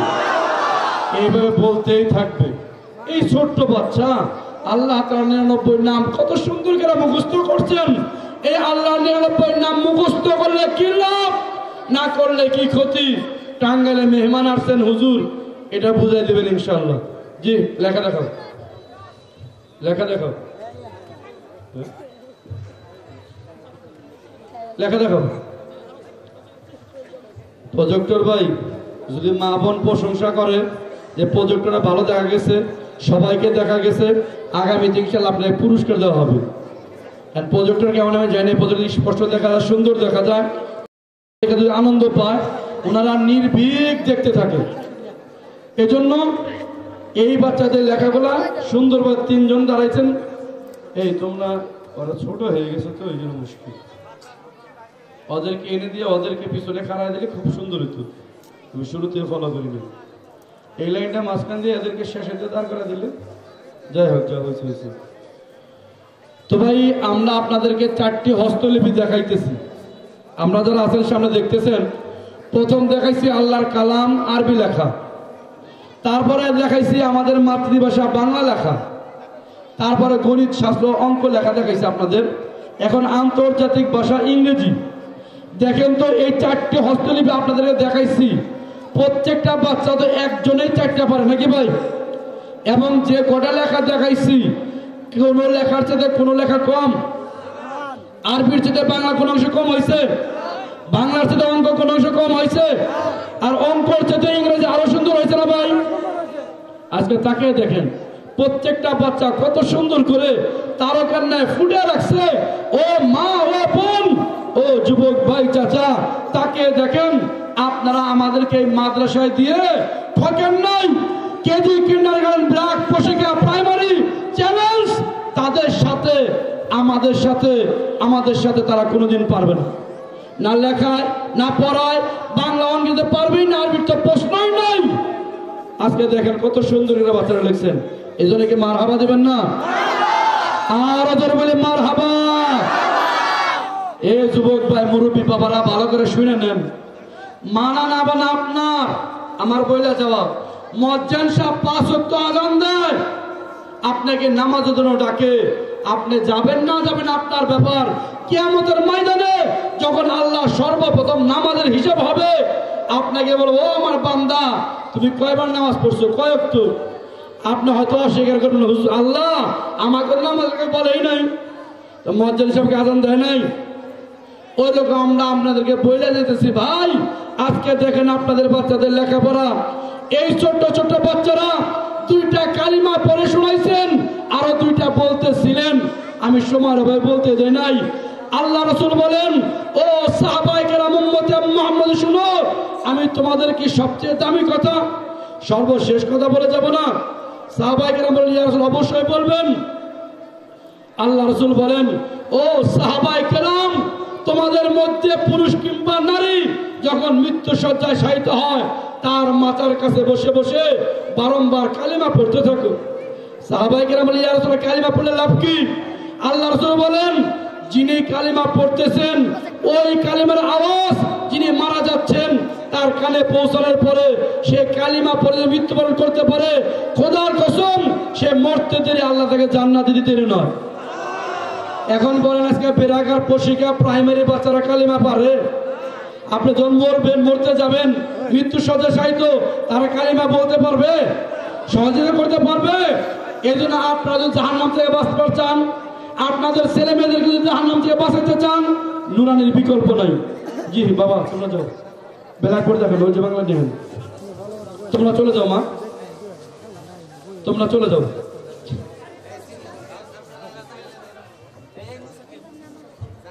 এইভাবে বলতেই থাকবে। এই ছোট্ট বাচ্চা আল্লাহ তাআলার 99 নাম কত সুন্দর করে মুখস্থ করছেন। এই আল্লাহর 99 নাম মুখস্থ করলে কি লাভ, না করলে কি ক্ষতি? টাঙ্গাইলে মেহমান আসছেন হুজুর, এটা বুঝাই দেবেন ইনশাআল্লাহ। জি, লেখা দেখাও, লেখা দেখাও, লেখা দেখাও। প্রজেক্টর ভাই যদি মা বোন প্রশংসা করে যে প্রজেক্টরটা ভালো দেখা গেছে, সবাইকে দেখা গেছে, আগামীতে ইনশাআল্লাহ আপনাকে পুরস্কার দেওয়া হবে। আর প্রজেক্টর কেমন আমি জানি, প্রজেক্টর স্পষ্ট দেখা যায়, সুন্দর দেখা যায়, যদি আনন্দ পায় ওনারা নির্ভীক দেখতে থাকে। এজন্য এই বাচ্চাদের লেখাগুলা সুন্দরভাবে 3 জন দাঁড়াইছেন। এই তোমরা ওরা ছোট হয়ে গেছে তো এই জন্য মুশকিল, ওদেরকে এনে দিয়ে ওদেরকে পিছনে খাড়া দিলে খুব সুন্দর হতো। তুমি শুরুতে ফলো করি না, এই লাইনটা মাঝখান দিয়ে এদেরকে শেষে দাঁড় করে দিলে যাই হোক, যা হয়েছে হয়েছে। তো ভাই আমরা আপনাদেরকে 4টি হস্তলিপি দেখাইতেছি। আমরা যারা আছেন সামনে দেখতেছেন, প্রথম দেখাইছি আল্লাহর কালাম আরবি লেখা, তারপরে দেখাইছি আমাদের মাতৃভাষা বাংলা লেখা, তারপরে গণিত শাস্ত্র অঙ্ক লেখা দেখাইছি আপনাদের। এখন আন্তর্জাতিক ভাষা ইংরেজি। দেখেন তো এই 4টে হস্তলিপি আপনাদেরকে দেখাইছি, প্রত্যেকটা বাচ্চা তো একজনেই 4টা পারে নাকি ভাই? এবং যে কটা লেখা দেখাইছি, কোনো লেখার চেয়ে কোনো লেখা কম? আরবির চেয়ে বাংলা কোনো অংশ কম হয়েছে? বাংলার চেয়ে অঙ্ক কোনো অংশ কম হয়েছে? আর অঙ্কর চেয়ে ইংরেজি আরো সুন্দর হয়েছে না ভাই? আজকে তাকে দেখেন, প্রত্যেকটা বাচ্চা কত সুন্দর করে তারকার ন্যায় ফুটে রাখছে। ও মা, ও বোন, ও যুবক ভাই, চাচা, তাকে দেখেন। আপনারা আমাদেরকে এই মাদ্রাসায় দিয়ে ঠকেন নাই। কেজি, কিন্ডারগার্টেন, ব্ল্যাক, প্রশিক্ষা, প্রাইমারি, চ্যালেঞ্জ, তাদের সাথে আমাদের সাথে তারা কোনোদিন পারবে না। না লেখায়, না পড়ায়, বাংলা অঙ্কিতে পারবেই না, আরবির তো প্রশ্নই নাই। আজকে দেখেন কত সুন্দর করে বাচ্চারা লিখছেন। এই জন্য কি মার হাবা দেবেন না? আর ওদের বলে মার হাবা। এ যুবক ভাই, মুরব্বী বাবারা, ভালো করে শুনে নেন। মানা না বানা আপনার, আমার বইলা জবাব। মুয়াজ্জিন সাহেব 5 ওয়াক্ত আযান দেয়, আপনাকে নামাজের জন্য ডাকে, আপনি যাবেন না যাবেন আপনার ব্যাপার। কিয়ামতের ময়দানে যখন আল্লাহ সর্বপ্রথম নামাজের হিসাব হবে, আপনাকে বলবো, ও আমার বান্দা, তুমি কয়বার নামাজ পড়ছো, কয় ওয়াক্ত? আপনি হয়তো অস্বীকার করবেন, হুজুর আল্লাহ আমাকে নামাজকে বলেই নাই, তো মুয়াজ্জিন সাহেবকে আযান দেয় নাই। ওই রকম আমরা আপনাদেরকে বলে যেতেছি ভাই। আজকে দেখেন আপনাদের বাচ্চাদের লেখাপড়া, এই ছোট্ট ছোট্ট বাচ্চারা 2টা কালিমা পড়ে শোনাইছেন, আরো 2টা বলতেছিলেন, আমি সময়ের অভাবে বলতে দেই নাই। আল্লাহ রাসূল বলেন, ও সাহাবায়ে কেরাম, উম্মতে মুহাম্মদ, শুনো, আমি তোমাদেরকে সবচেয়ে দামি কথা, সর্বশেষ কথা বলে যাব না? সাহাবায়ে কেরাম বলেন, ইয়া রাসূল, অবশ্যই বলবেন। আল্লাহ রাসূল বলেন, ও সাহাবায়ে কেরাম, তোমাদের মধ্যে পুরুষ কিংবা নারী যখন মৃত্যু শয্যায় শায়িত হয়, তার মাথার কাছে বসে বসে বারংবার কালিমা পড়তে থাকো। সাহাবায়ে কেরাম বলেন, ইয়া রাসূল, কালিমা পড়লে লাভ কি? আল্লাহ রাসূল বলেন, যিনি কালিমা পড়তেছেন, ওই কালিমার আওয়াজ যিনি মারা যাচ্ছেন তার কানে পৌঁছানোর পরে সে কালিমা পড়ে মৃত্যুবরণ করতে পারে, খোদার কসম সে মরতে দেরি, আল্লাহ তাকে জান্নাতে দিতে দেরি নয়। এখন বলেন, আজকে বেরাকার, প্রশিক্ষা, প্রাইমারি বাচ্চারা কালিমা পারে? আপনি যখন মরবেন, মরতে যাবেন, মৃত্যু শয্যায় শায়িত, তারা কালিমা বলতে পারবে? সহযোগিতা করতে পারবে? এই জন্য আপনারা যদি জাহান্নাম থেকে বাঁচতে চান, আপনাদের ছেলে মেয়েদেরকে যদি জাহান্নাম থেকে বাঁচাতে চান, নুরানির বিকল্প নাই। জি বাবা, তোমরা যাও, বেলা করে দেখেন, ওই যে বাংলা নিয়ে তোমরা চলে যাও, মা তোমরা চলে যাও।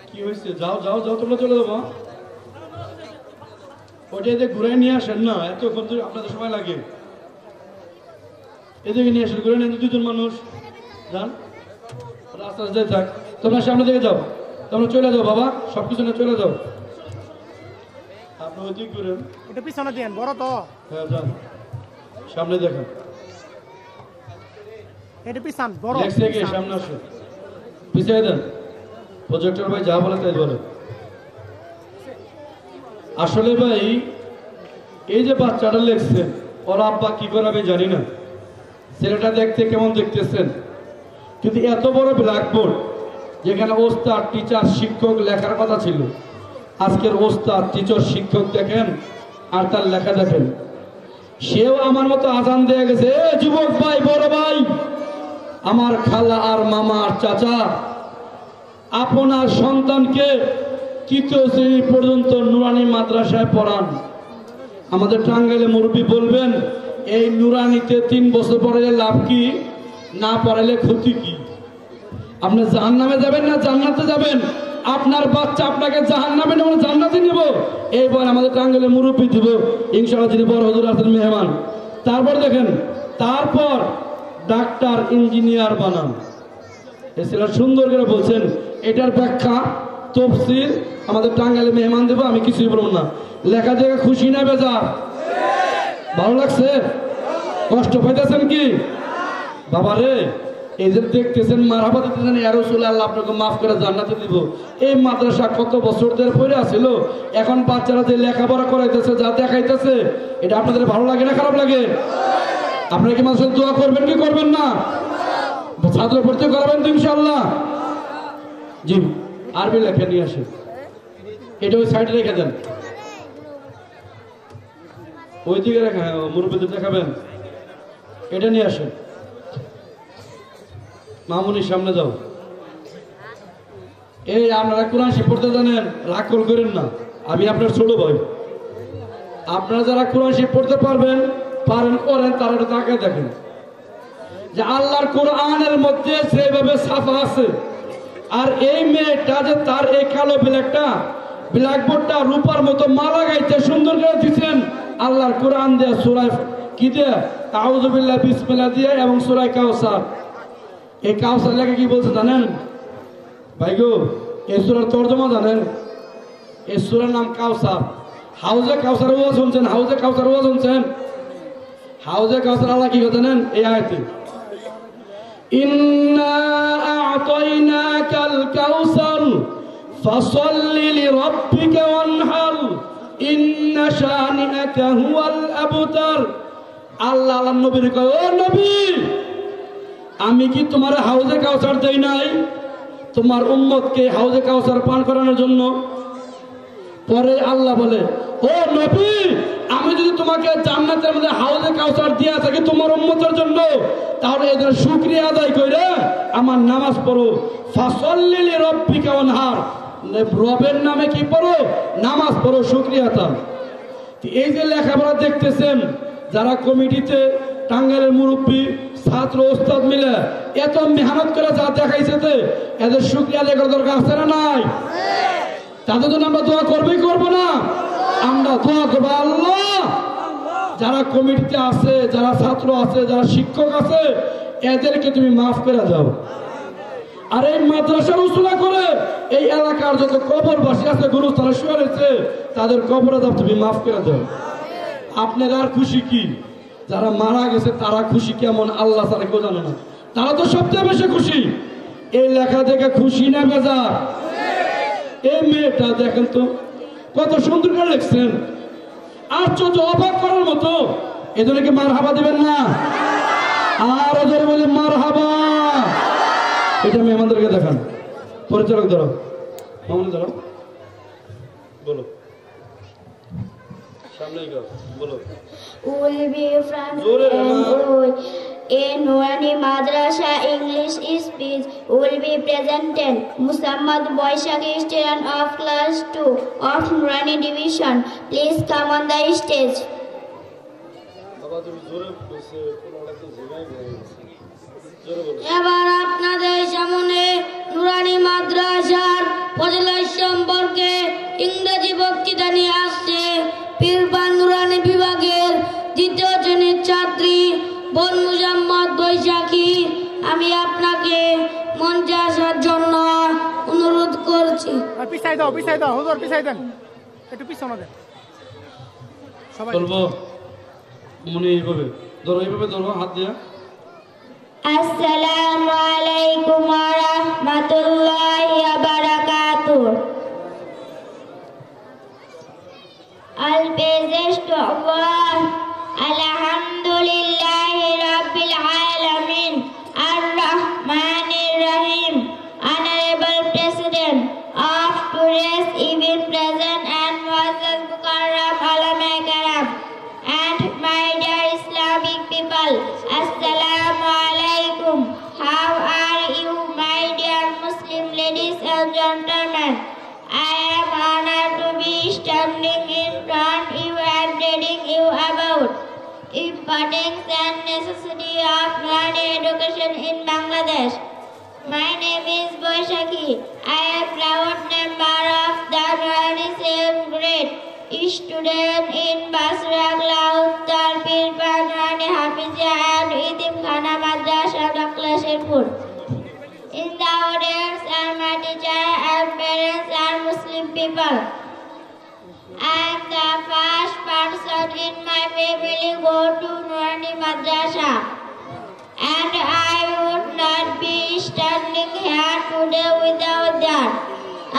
কি হয়েছে? যাও যাও যাও, তোমরা চলে যাও। মা ওইটা এদের ঘুরে নিয়ে আসেন না, এতক্ষণ তো আপনাদের সময় লাগে। এদিকে নিয়ে আসেন, ঘুরে নিয়ে 2জন মানুষ যান, রাস্তা রাস্তায় থাক। তোমরা সামনে দিকে যাও, তোমরা চলে যাও বাবা, সবকিছু না চলে যাও। আপনি ওইদিক ঘুরেন, এটা পিছনে দেন, বড় তো। হ্যাঁ যান, সামনে দেখেন, এটা পিছন বড়, দেখছে কি? সামনে আসো, পিছিয়ে দেন। প্রজেক্টর ভাই যা বলে তাই বলে। আসলে ভাই, এই যে বাচ্চাটা লেখছে, ওর আব্বা কি করে আমি জানি না। ছেলেটা দেখতে কেমন দেখতেছেন, কিন্তু এত বড় ব্ল্যাকবোর্ড যেখানে ওস্তাদ, টিচার, শিক্ষক লেখার কথা ছিল, আজকের ওস্তাদ, টিচার, শিক্ষক দেখেন আর তার লেখা দেখেন। সেও আমার মতো আজান দিয়ে গেছে, যুবক ভাই, বড় ভাই, আমার খালা আর মামা আর চাচা, আপনার সন্তানকে 3য় শ্রেণী পর্যন্ত নুরানি মাদ্রাসায় পড়ান। আমাদের টাঙ্গাইলে মুরব্বী বলবেন, এই নুরানিতে 3 বছর পড়ালে লাভ কি, না পড়ালে ক্ষতি কি? আপনি জাহান্নামে যাবেন না জান্নাতে যাবেন? আপনার বাচ্চা আপনাকে জাহান্নামে নেব, জান্নাতে নেব, এই বলে আমাদের টাঙ্গাইলে মুরব্বী দিব ইনশাআল্লাহ, যিনি বড় হুজুর আছেন মেহমান। তারপর দেখেন, তারপর ডাক্তার, ইঞ্জিনিয়ার বানান। এছাড়া সুন্দর করে বলছেন, এটার ব্যাখ্যা তফসির আমাদের টাঙ্গাইলে মেহমান দেবো, আমি কিছুই বলবো না। লেখা দেখে খুশি না বেজার? ভালো লাগছে? কষ্ট পাইতেছেন কি বাবা রে? এই যে দেখতেছেন মারহাবা দিতেছেন, ইয়া রাসূলুল্লাহ আল্লাহ আপনাকে মাফ করে জান্নাতে দিব। এই মাদ্রাসা কত বছর ধরে পড়ে আছিল, এখন বাচ্চারা যে লেখাপড়া করাইতেছে, যা দেখাইতেছে, এটা আপনাদের ভালো লাগে না খারাপ লাগে? আপনারা কি মানুষের দোয়া করবেন কি করবেন না? ছাত্র ভর্তি করাবেন তো ইনশাআল্লাহ? জি, আরবি লেখা নিয়ে আসেন, এটা ওই সাইডে রেখে দেন, ওই দিকে রেখা, মুরব্বীদের দেখাবেন, এটা নিয়ে আসেন। মামুনির সামনে যাও। এই আপনারা কোরআন শরীফ পড়তে জানেন, রাগ করেন না, আমি আপনার ছোট ভাই। আপনারা যারা কোরআন শরীফ পড়তে পারেন করেন, তারা একটু তাকিয়ে দেখেন যে আল্লাহর কোরআনের মধ্যে যেভাবে ছাপা আছে, আর এই মেয়েটা যে তার এই কালো ব্ল্যাকবোর্ডটা রূপার মতো মালা গাইতে সুন্দর করে দিচ্ছেন আল্লাহর কোরআন দিয়ে, সূরা কি দিয়ে, আউযু বিল্লাহি বিসমিল্লাহ দিয়ে, এবং সূরা কাউসার। এই কাউসার লেখা কি বলছে জানেন ভাই গো? এই সূরার তর্জমা জানেন? এই সূরার নাম কাউসার। হাউজে কাউসার ওয়াজ শুনছেন? হাউজে কাউসার ওয়াজ শুনছেন? হাউজে কাউসার আল্লাহ কি জানেন? এই আয়াতে ইন্না আ'তাইনাকাল কাউসার ফাসাল্লি লিরাব্বিকা ওয়ানহার ইন্না শানিআকা হুয়াল আবতার। আল্লাহ নবীর কয়, ও নবী, আমি কি তোমার হাউজে কাউসার দেই নাই তোমার উম্মতকে হাউজে কাউসার পান করানোর জন্য? পরে আল্লাহ বলে, ও নবী, আমি যদি তোমাকে জান্নাতের মধ্যে হাউজে কাউসার দিয়া থাকি তোমার উম্মতের জন্য, তাহলে এদের শুকরিয়া আদায় করে আমার নামাজ পড়ো। ফাসাল্লি লিরাব্বিকা ওয়ানহার, রবের নামে কি পড়ো? নামাজ পড়ো, শুকরিয়া আদান। এই যে লেখাপড়া দেখতেছেন, যারা কমিটিতে টাঙ্গাইলের মুরব্বী, ছাত্র, ওস্তাদ মিলে এত মেহনত করে যা দেখাইছে, এদের শুকরিয়া আদায় করার দরকার আছে না নাই? তাদের জন্য আমরা দোয়া করবেই করবো না? আমরা দোয়া করবো, আল্লাহ যারা কমিটিতে আছে, যারা ছাত্র আছে, যারা শিক্ষক আছে, এদেরকে তুমি মাফ করে দাও। আর এই মাদ্রাসার উসুলা করে এই এলাকার যত কবরবাসী আছে, গুরুস্থানে শুয়ে রয়েছে, তাদের কবরে দাও তুমি মাফ করে দাও। আপনারা আর খুশি কি? যারা মারা গেছে তারা খুশি কেমন আল্লাহ ছাড়া কেউ জানে না, তারা তো সবচেয়ে বেশি খুশি। এই লেখা দেখে খুশি না বেজার? এই মেয়েটা দেখেন তো কত সুন্দর করে লিখছেন, আশ্চর্য, অবাক করার মতো। এদেরকে মারহাবা দিবেন না? আর ওদের বলে মারহাবা। এটা মেহমানদেরকে দেখান। পরিচালক ধরো, মামুনি ধরো, বলো, সামনেই গাও, বলো। Will be from in Nurani Madrasa English speech will be presented Muhammad Boishaki, student of class 2 of Nurani division. Please come on the stage. এবার আপনাদের সামনে নুরানি মাদ্রাসার ফজিলত সম্পর্কে ইংরেজি বক্তৃতা নিয়ে আসছে পীরপান নুরানি বিভাগের 2য় শ্রেণীর ছাত্রী বোন মুহাম্মদ বৈশাখী। আমি আপনাকে মঞ্চে আসার জন্য অনুরোধ করছি। পিছাই দাও, হুজুর পিছাই দেন, একটু পিছনে দেন সবাই। বলবো মনে এইভাবে ধরো, হাত দিয়া। Assalamu alaikum wa rahmatullahi wa barakatuh. All praises to Allah. Alhamdulillahi Rabbil Alamin. Ar-Rahmanir Rahim. Honorable President of today's event, present and Muazzaz Mukarram Ulama Karam, and my dear Islamic people, Assalamu alaikum. How are you, my dear Muslim ladies and gentlemen? I am honored to be standing in front of you and telling you about importance and necessity of Nurani education in Bangladesh. My name is Boishaki. I am proud member of the Nurani 7th grade student in Basra Uttar Pir Nurani Hafizia and Itim Khana Madrasa Daklasherpur. In the audience are my teacher and parents and Muslim people. I am the first person in my family go to Nurani Madrasa, and I would not be standing here today without that.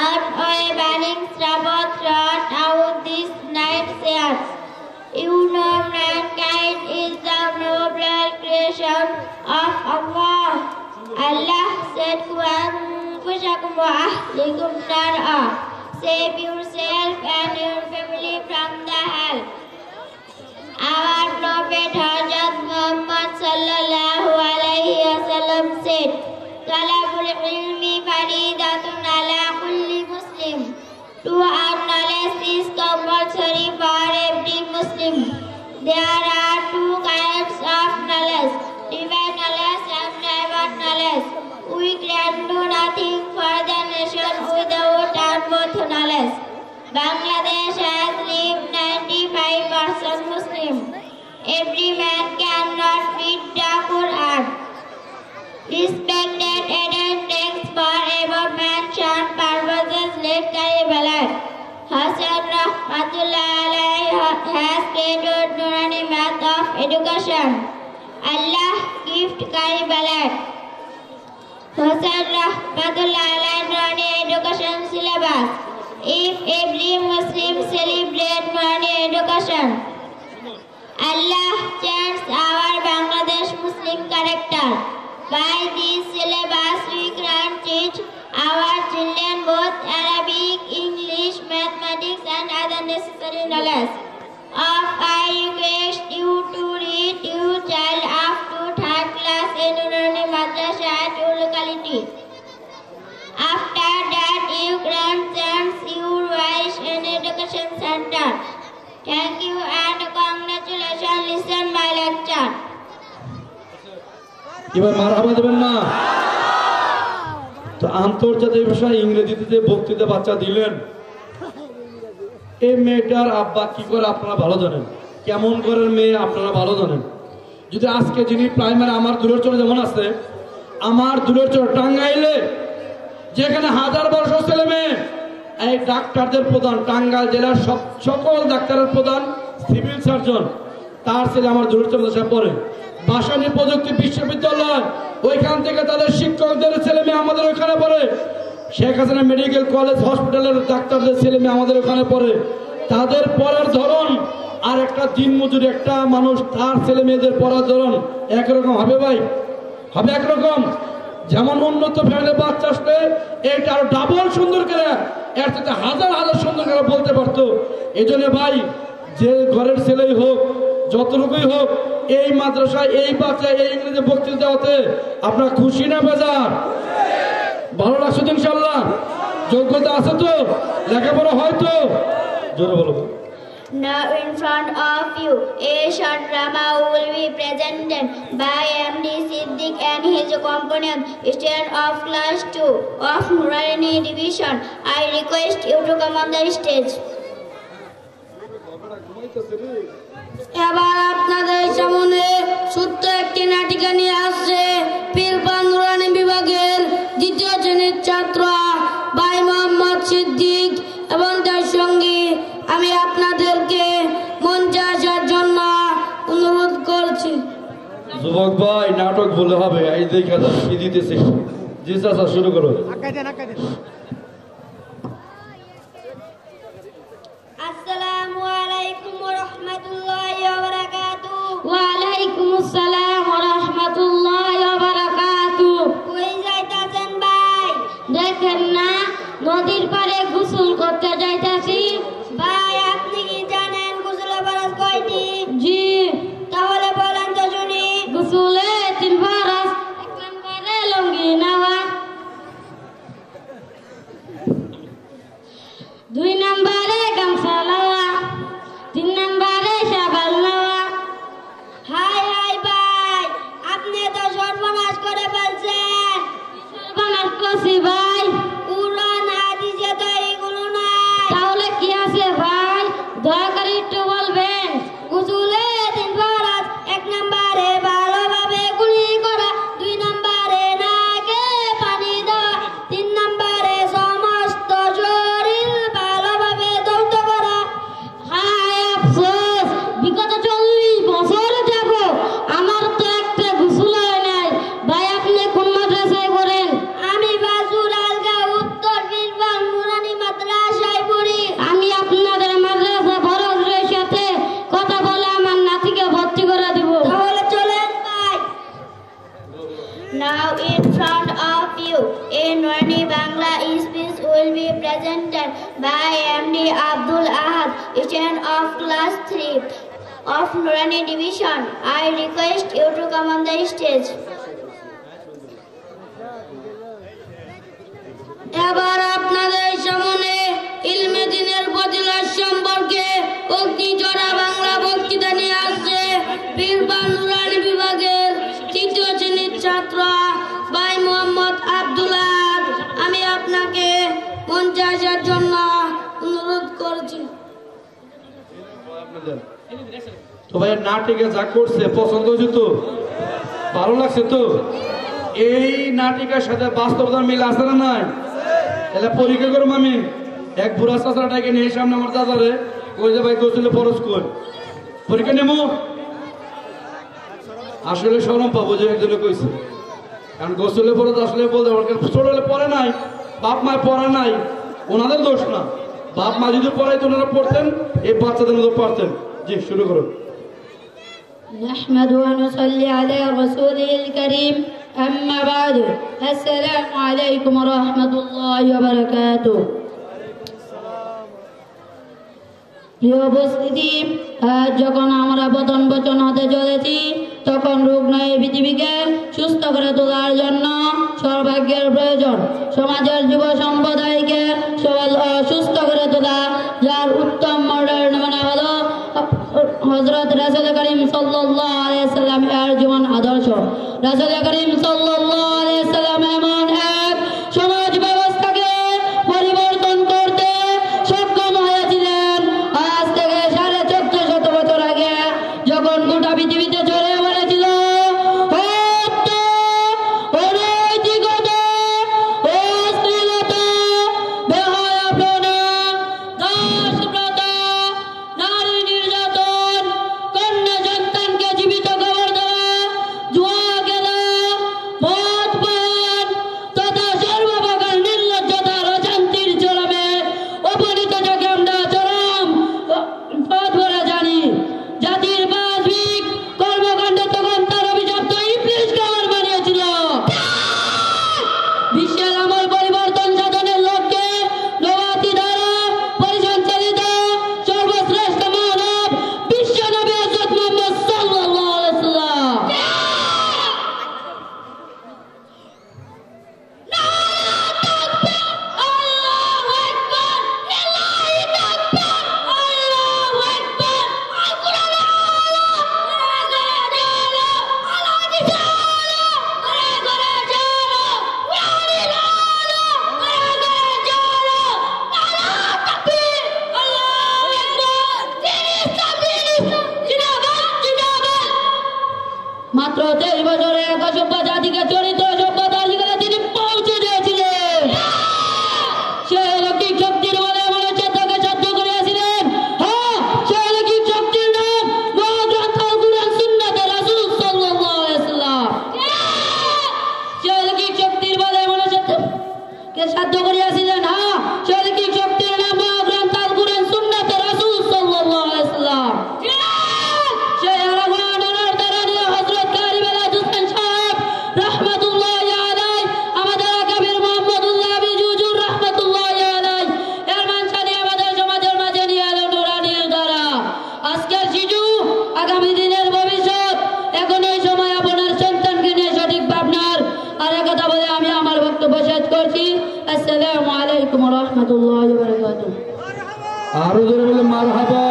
And a burning trouble throughout out this night says, you know mankind is the noble creation of Allah. Allah said, save yourself and your family from the hell. Our Prophet Hazrat Muhammad sallallahu alayhi wa sallam said, Talabul ilmi faridatun ala kulli Muslim. To earn knowledge is compulsory for every Muslim. There are two kinds of knowledge, divine knowledge and private knowledge. We can do nothing for the nation without our both knowledge. Bangladesh has lived 95% Muslim. Every man cannot read the Quran. Respected and thanks for above mentioned purposes, let's carry ballot. Hasan Rahmatullah alayhi has created Nurani math of education. Allah gift carry ballot. Hasan Rahmatullah alayhi Nurani education syllabus. If every Muslim celebrate Nurani education, Allah chants our Bangladesh Muslim character. By this syllabus, we can teach our children both Arabic, English, mathematics, and other necessary knowledge. I request you to read your child up to 3rd class in Nurani Madrasa at your locality. After that, you can send your wish in education center. Thank you and congratulations. Listen my lecture. এবার মারহাবা দেবেন না? তো আন্তর্জাতিক ভাষায় ইংরেজিতে যে বক্তৃতা বাচ্চা দিলেন, এই মেয়েটার আব্বা কি করে আপনারা ভালো জানেন, কেমন করে মেয়ে আপনারা ভালো জানেন। যদি আজকে যিনি প্রাইমারি আমার দূরের চরে যেমন আছে, আমার দূরের চর টাঙ্গাইলে যেখানে 1000-1200 ছেলে মেয়ে, এই ডাক্তারদের প্রধান টাঙ্গাইল জেলার সকল ডাক্তারের প্রধান সিভিল সার্জন, তার ছেলে আমার দূরের চরে পড়ে। ভাষানী প্রযুক্তি বিশ্ববিদ্যালয়, ওইখান থেকে তাদের শিক্ষকদের ছেলে মেয়ে আমাদের ওইখানে পড়ে। শেখ হাসিনা মেডিকেল কলেজ হসপিটালের ডাক্তারদের ছেলে মেয়ে আমাদের ওখানে পড়ে। তাদের পড়ার ধরন আর একটা দিনমজুর একটা মানুষ তার ছেলে মেয়েদের পড়ার ধরন একরকম হবে ভাই? হবে একরকম? যেমন উন্নত ফ্যামিলির বাচ্চা আসলে এইটা আরো ডাবল সুন্দর করে, এর সাথে 1000 সুন্দর করে বলতে পারতো। এই জন্য ভাই, যে ঘরের ছেলেই হোক, যতটুকুই হোক, এই মাদ্রাসায় এই বাচ্চা এই ইংরেজি বক্তৃতা দেওয়াতে আপনার খুশি না বেজার? ভালো লাগছে তো ইনশাল্লাহ? যোগ্যতা আছে তো? লেখাপড়া হয়তো? জোরে বলবো। Now in front of you, a short drama will be presented by MD Siddiq and his companion, student of class 2 of Nurani Division. I request you to come on the stage. এবার আপনাদের সামনে ছোট্ট একটি নাটিকা নিয়ে আসছে পীরপান নুরানি বিভাগের 2য় শ্রেণীর ছাত্র ভাই মোহাম্মদ সিদ্দিক এবং তার সঙ্গে আমি আপনাদেরকে মঞ্চে আসার জন্য অনুরোধ করছি। যুবক ভাই, নাটক বলে হবে, এই দেখা যাচ্ছে কি দিতেছে। জি চাচা, শুরু করো। আসসালামু আলাইকুম ওয়া রাহমাতুল্লাহি ওয়া বারাকাতুহু। ওয়া আলাইকুম আসসালাম ওয়া রাহমাতুল্লাহি ওয়া বারাকাতুহু। কই যাইতাছেন ভাই? দেখেন না, নদীর পাড়ে গোসল করতে যাইতাছি। ভাই, আপনি কি জানেন গোসলের ফরজ কয়টি? জি। তাহলে বলেন তো শুনি। গোসলে 3 ফরজ। 1 নম্বরে লুঙ্গি নেওয়া, 2 নম্বরে গামছা নেওয়া, 3 নম্বরে সাবান নেওয়া। হাই হাই ভাই, আপনি তো সর্বনাশ করে ফেলছেন। সর্বনাশ করছি ভাই। কুরআন হাদিসে তো এগুলো নাই। class 3 of Nurani division. I request you to come on the stage. এবার আপনাদের সামনে ইলমে দ্বীনের ফজিলত সম্পর্কে অগ্নিঝরা বাংলা বক্তৃতা নিয়ে আসছে পীরপাড় নুরানি বিভাগের তৃতীয় শ্রেণীর ছাত্র ভাই মোহাম্মদ আব্দুল আহাদ। আমি আপনাকে মঞ্চে আসার জন্য অনুরোধ করছি। তো ভাই নাটিকা যা করছে পছন্দ হয়েছে তো, ভালো লাগছে তো? এই নাটিকার সাথে বাস্তবতার মিল আছে না নাই? তাহলে পরীক্ষা করবো আমি। এক বুড়া চাচাটাকে নিয়ে সামনে আমার দাদারে ওই যে ভাই গোসলে ফরজ কর পরীক্ষা নেবো। আসলে শরম পাবো যে একজনে কইছে, কারণ গোসলে ফরজ আসলে বলতে ছোট হলে পড়ে নাই, বাপ মায় পড়া নাই, ওনাদের দোষ না। বাপ মা যদি পড়াইতো ওনারা পড়তেন, এই বাচ্চাদের মতো পারতেন। জি শুরু করুন। نحمد ونصلي على رسوله الكريم أما بعد السلام عليكم ورحمة الله وبركاته। প্রিয় উপস্থিতি, আজ যখন আমরা পতন বচন হতে চলেছি, তখন রোগ নয় পৃথিবীকে সুস্থ করে তোলার জন্য সৌভাগ্যের প্রয়োজন। সমাজের যুব সম্প্রদায়কে সুস্থ করে তোলা, যার উত্তম মডেল নমুনা হলো হযরত রাসূল করিম সাল্লাল্লাহু আলাইহি সাল্লাম এর জীবন আদর্শ। রাসূল করিম সাল্লাল্লাহু আলাইহি সাল্লাম এমন এক সমাজ ব্যবস্থাকে পরিবর্তন করতে সক্ষম হয়েছিলেন। আজ থেকে 1450 বছর আগে যখন গোটা পৃথিবীতে ছড়িয়ে পড়েছিল হত্যা, অনৈতিকতা, অশ্লীলতা, বেহায়াপনা, দাসপ্রথা, নারী নির্যাতন, কন্যা সন্তানকে জীবিত কবর দেওয়া, জুয়া খেলা, মদ পান তথা সর্বপ্রকার নির্লজ্জতার অশান্তির চরমে উপনীত যাকে আমরা চরম পথ বলে জানি। জাতির বাহ্যিক কর্মকাণ্ড তখন তার অভিশপ্ত ইবলীসকে আমার বানিয়েছিল। বিশ্বের আমল পরিবর্তন সাধনের লক্ষ্যে নবুয়তি দ্বারা পরিসঞ্চালিত সর্বশ্রেষ্ঠ মানব বিশ্ব নবী হযরত মুহাম্মদ সাল্লাল্লাহু আলাইহি ওয়াসাল্লাম। মাত্র 23 বছরে এক সভ্য জাতিকে চরিত সভ্যতার শিখরে তিনি পৌঁছে দিয়েছিলেন। সে অলৌকিক শক্তির বলে মানুষের তাকে সাধ্য করিয়াছিলেন। হ্যাঁ, সে অলৌকিক শক্তির নাম মহাগ্রন্থ আল কুরআন সুন্নাতে রাসূল সাল্লাল্লাহু আলাইহি ওয়াসাল্লাম। সে অলৌকিক শক্তির বলে মানুষের কে সাধ্য করিয়াছিলেন। হ্যাঁ, সে অলৌকিক শক্তির নাম মহাগ্রন্থ আল কুরআন সুন্নাতে রাসূল সাল্লাল্লাহু আলাইহি ওয়াসাল্লাম। সে আরাফানের দ্বারা হযরত কারি বেলায়েত হোসেন সাহেব রাহমাতুল্লাহি আলাইহি, আমাদের আকাবির মুহাম্মদুল্লাহ বিজুজুর রাহমাতুল্লাহি আলাইহি এর মানসানি আমাদের সমাজের মাঝে নিয়ে এলো নুরানির দ্বারা। আজকের শিশু আগামী দিনের ভবিষ্যৎ। এখন এই সময় আপনার সন্তানকে নিয়ে সঠিক ভাবনার আর একথা বলে আমি আমার বক্তব্য শেষ করছি। আসসালামু আলাইকুম ওয়া রাহমাতুল্লাহি ওয়া বারাকাতুহু। আরো জোরে বলে মারহাবা।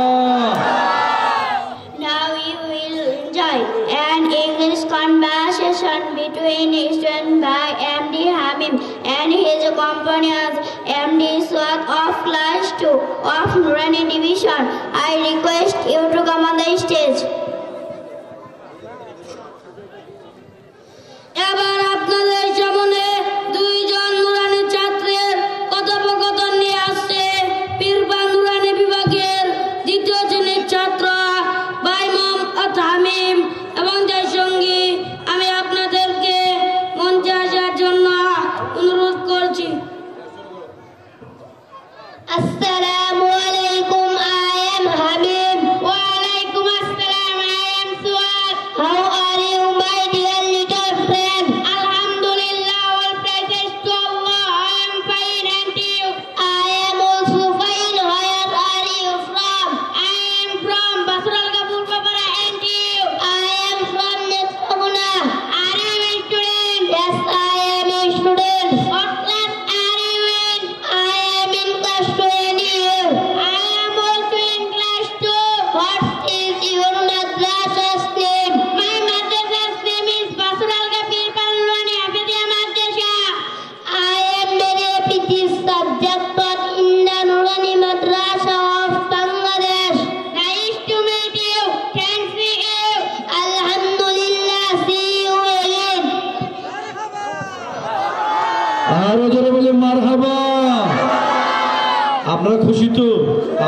Now you will enjoy an English conversation between student by MD Hamim and his companions, MD Swat of class 2 of Nurani division. I request you to come on the stage. এবার আপনাদের সামনে দুইজন নুরানি ছাত্রের কথোপকথন নিয়ে আসছে পীরপাড় নুরানি বিভাগের দ্বিতীয় শ্রেণীর ছাত্র ভাই মোহাম্মদ হামিম এবং যার সঙ্গী। আমি আপনাদেরকে মঞ্চে আসার জন্য অনুরোধ করছি। Assalamu alaikum. I am Hamim. ওয়া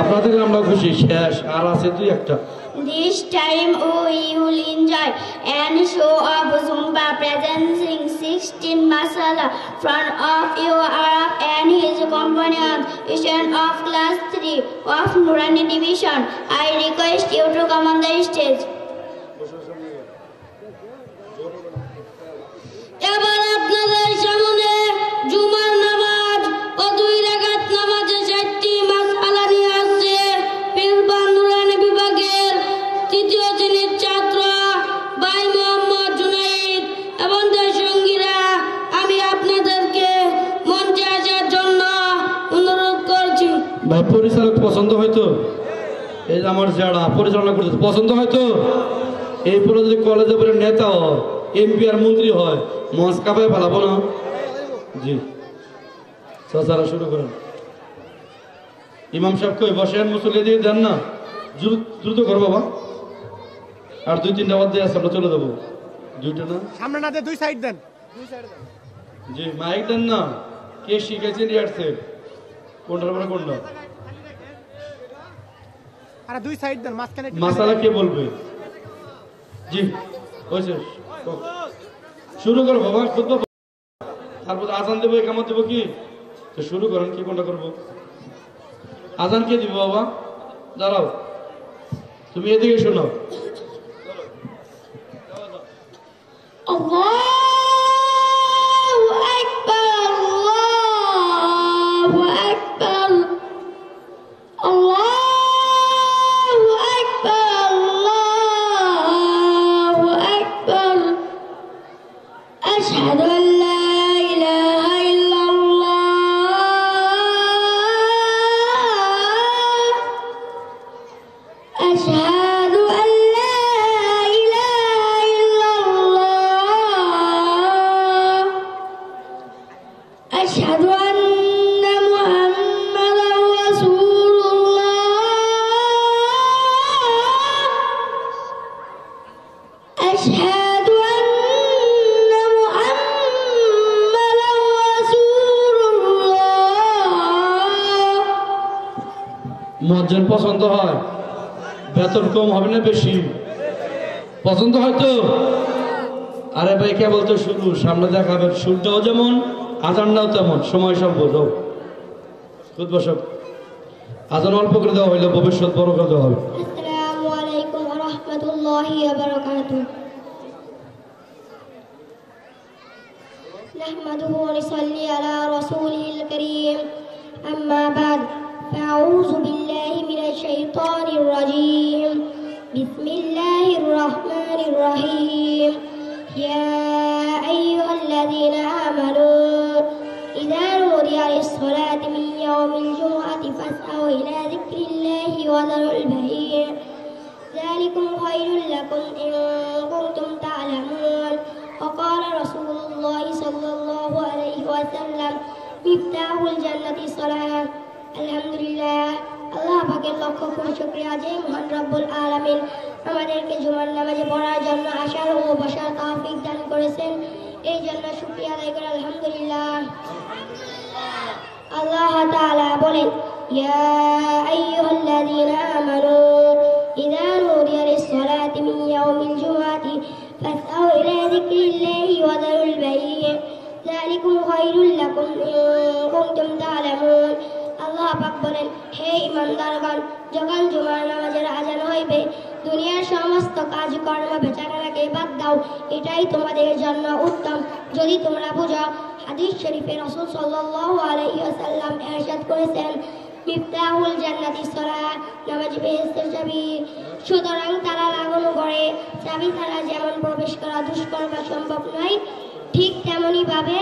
আপনাদের আমরা খুশি শেষ আর আছে দুই একটা This time we will enjoy and show of Zumba presenting 16 masala front of you Arab and his companions, student of class 3 of Nurani division. I request you to come on the stage. এবার আপনাদের সামনে জুমার নামাজ ও 2 রাকাত নামাজে 60টি মাসআলা নিয়ে আসছে পীরবান নুরানি বিভাগের তৃতীয় শ্রেণীর ছাত্র ভাই মোহাম্মদ জুনাইদ এবং তার সঙ্গীরা। আমি আপনাদেরকে মঞ্চে আসার জন্য অনুরোধ করছি। ভাই পরিচালক পছন্দ হয়তো এই যে আমার যারা পরিচালনা করতেছে পছন্দ হয়তো এই পুরো যদি কলেজে পড়ে নেতা হয় এমপি আর মন্ত্রী হয় মঞ্চ কাঁপায় ফেলাবো না জি চাচারা শুরু করেন ইমাম সাহেব কই বসেন মুসল্লি দিয়ে দেন না দ্রুত কর বাবা আর 2-3টা বাদ দিয়ে আসে আমরা চলে যাবো 2টা না সামনে না দিয়ে 2 সাইড দেন জি মাইক দেন না কে শিখেছেন ইয়ারছে কোনটার পরে কোনটা আর 2 সাইড দেন মাঝখানে মাসালা কে বলবে জি হয়েছে শুরু করো বাবা খুতবা তারপর আজান দেবো একামত দেবো কি তো শুরু করেন কি কোনটা করবো আজান কে দিব বাবা দাঁড়াও তুমি এদিকে শোনো আল্লাহু আকবার আল্লাহু আকবার আল্লাহু আকবার আল্লাহু আকবার আশহাদু আন লা ইলাহা ইল্লাল্লাহ আশহাদু আন লা ইলাহা ইল্লাল্লাহ আশহাদু আন্না মুহাম্মাদার রাসূলুল্লাহ আশহাদু আন্না মুহাম্মাদার রাসূলুল্লাহ। মুয়াজ্জিন পছন্দ হয় বেতন কম হবে না বেশি পছন্দ হয় তো আরে ভাই কে বলতো শুরু সামনে দেখাবেন সুরটাও যেমন আজানটাও তেমন সময় সব বোঝাও খুতবা সব আজান অল্প করে দেওয়া হইলে ভবিষ্যৎ বড় করে দেওয়া হবে আসসালামু আলাইকুম ওয়া রাহমাতুল্লাহি ওয়া বারাকাতুহু নাহমাদুহু ওয়া নুসাল্লি আলা রাসূলিল কারীম আম্মা বা'দ فأعوذ بالله من الشيطان الرجيم بسم الله الرحمن الرحيم يا أيها الذين آمنوا إذا نودي للصلاة من يوم الجمعة فاسعوا إلى ذكر الله وذروا البيع ذلكم خير لكم إن كنتم تعلمون وقال رسول الله صلى الله عليه وسلم مفتاح الجنة الصلاة আলহামদুলিল্লাহ আল্লাহ পাকের লক্ষ কোটি শুকরিয়া যে মহান রব্বুল আলামিন আমাদেরকে জুমার নামাজে পড়ার জন্য আসার ও বসার তৌফিক দান করেছেন এই জন্য শুকরিয়া আদায় করে আলহামদুলিল্লাহ আল্লাহ তাআলা বলেন ইয়া আইয়ুহাল্লাযীনা আমানু ইযা নুদিয়া লিস-সালাতি মিন ইয়াউমিল জুমআতি ফাসআউ ইলা যিকরিল্লাহি ওয়া যারুল বাই' যালিকুম খায়রুল লাকুম ইন কুনতুম তা'লামুন আল্লাহ পাক বলেন হে ঈমানদারগণ যখন জুমার নামাজের আযান হইবে দুনিয়ার সমস্ত কাজকর্ম বেচাকেনাকে বাদ দাও এটাই তোমাদের জন্য উত্তম যদি তোমরা বুঝো হাদিস শরীফে রাসূল সাল্লাল্লাহু আলাইহি ওয়াসাল্লাম ইরশাদ করেছেন মিফতাহুল জান্নাতি সালাত নামাজ বেহেশতের চাবি সুতরাং তালা লাগানো ঘরে চাবি ছাড়া যেমন প্রবেশ করা দুষ্কর বা সম্ভব নয় ঠিক তেমনি ভাবে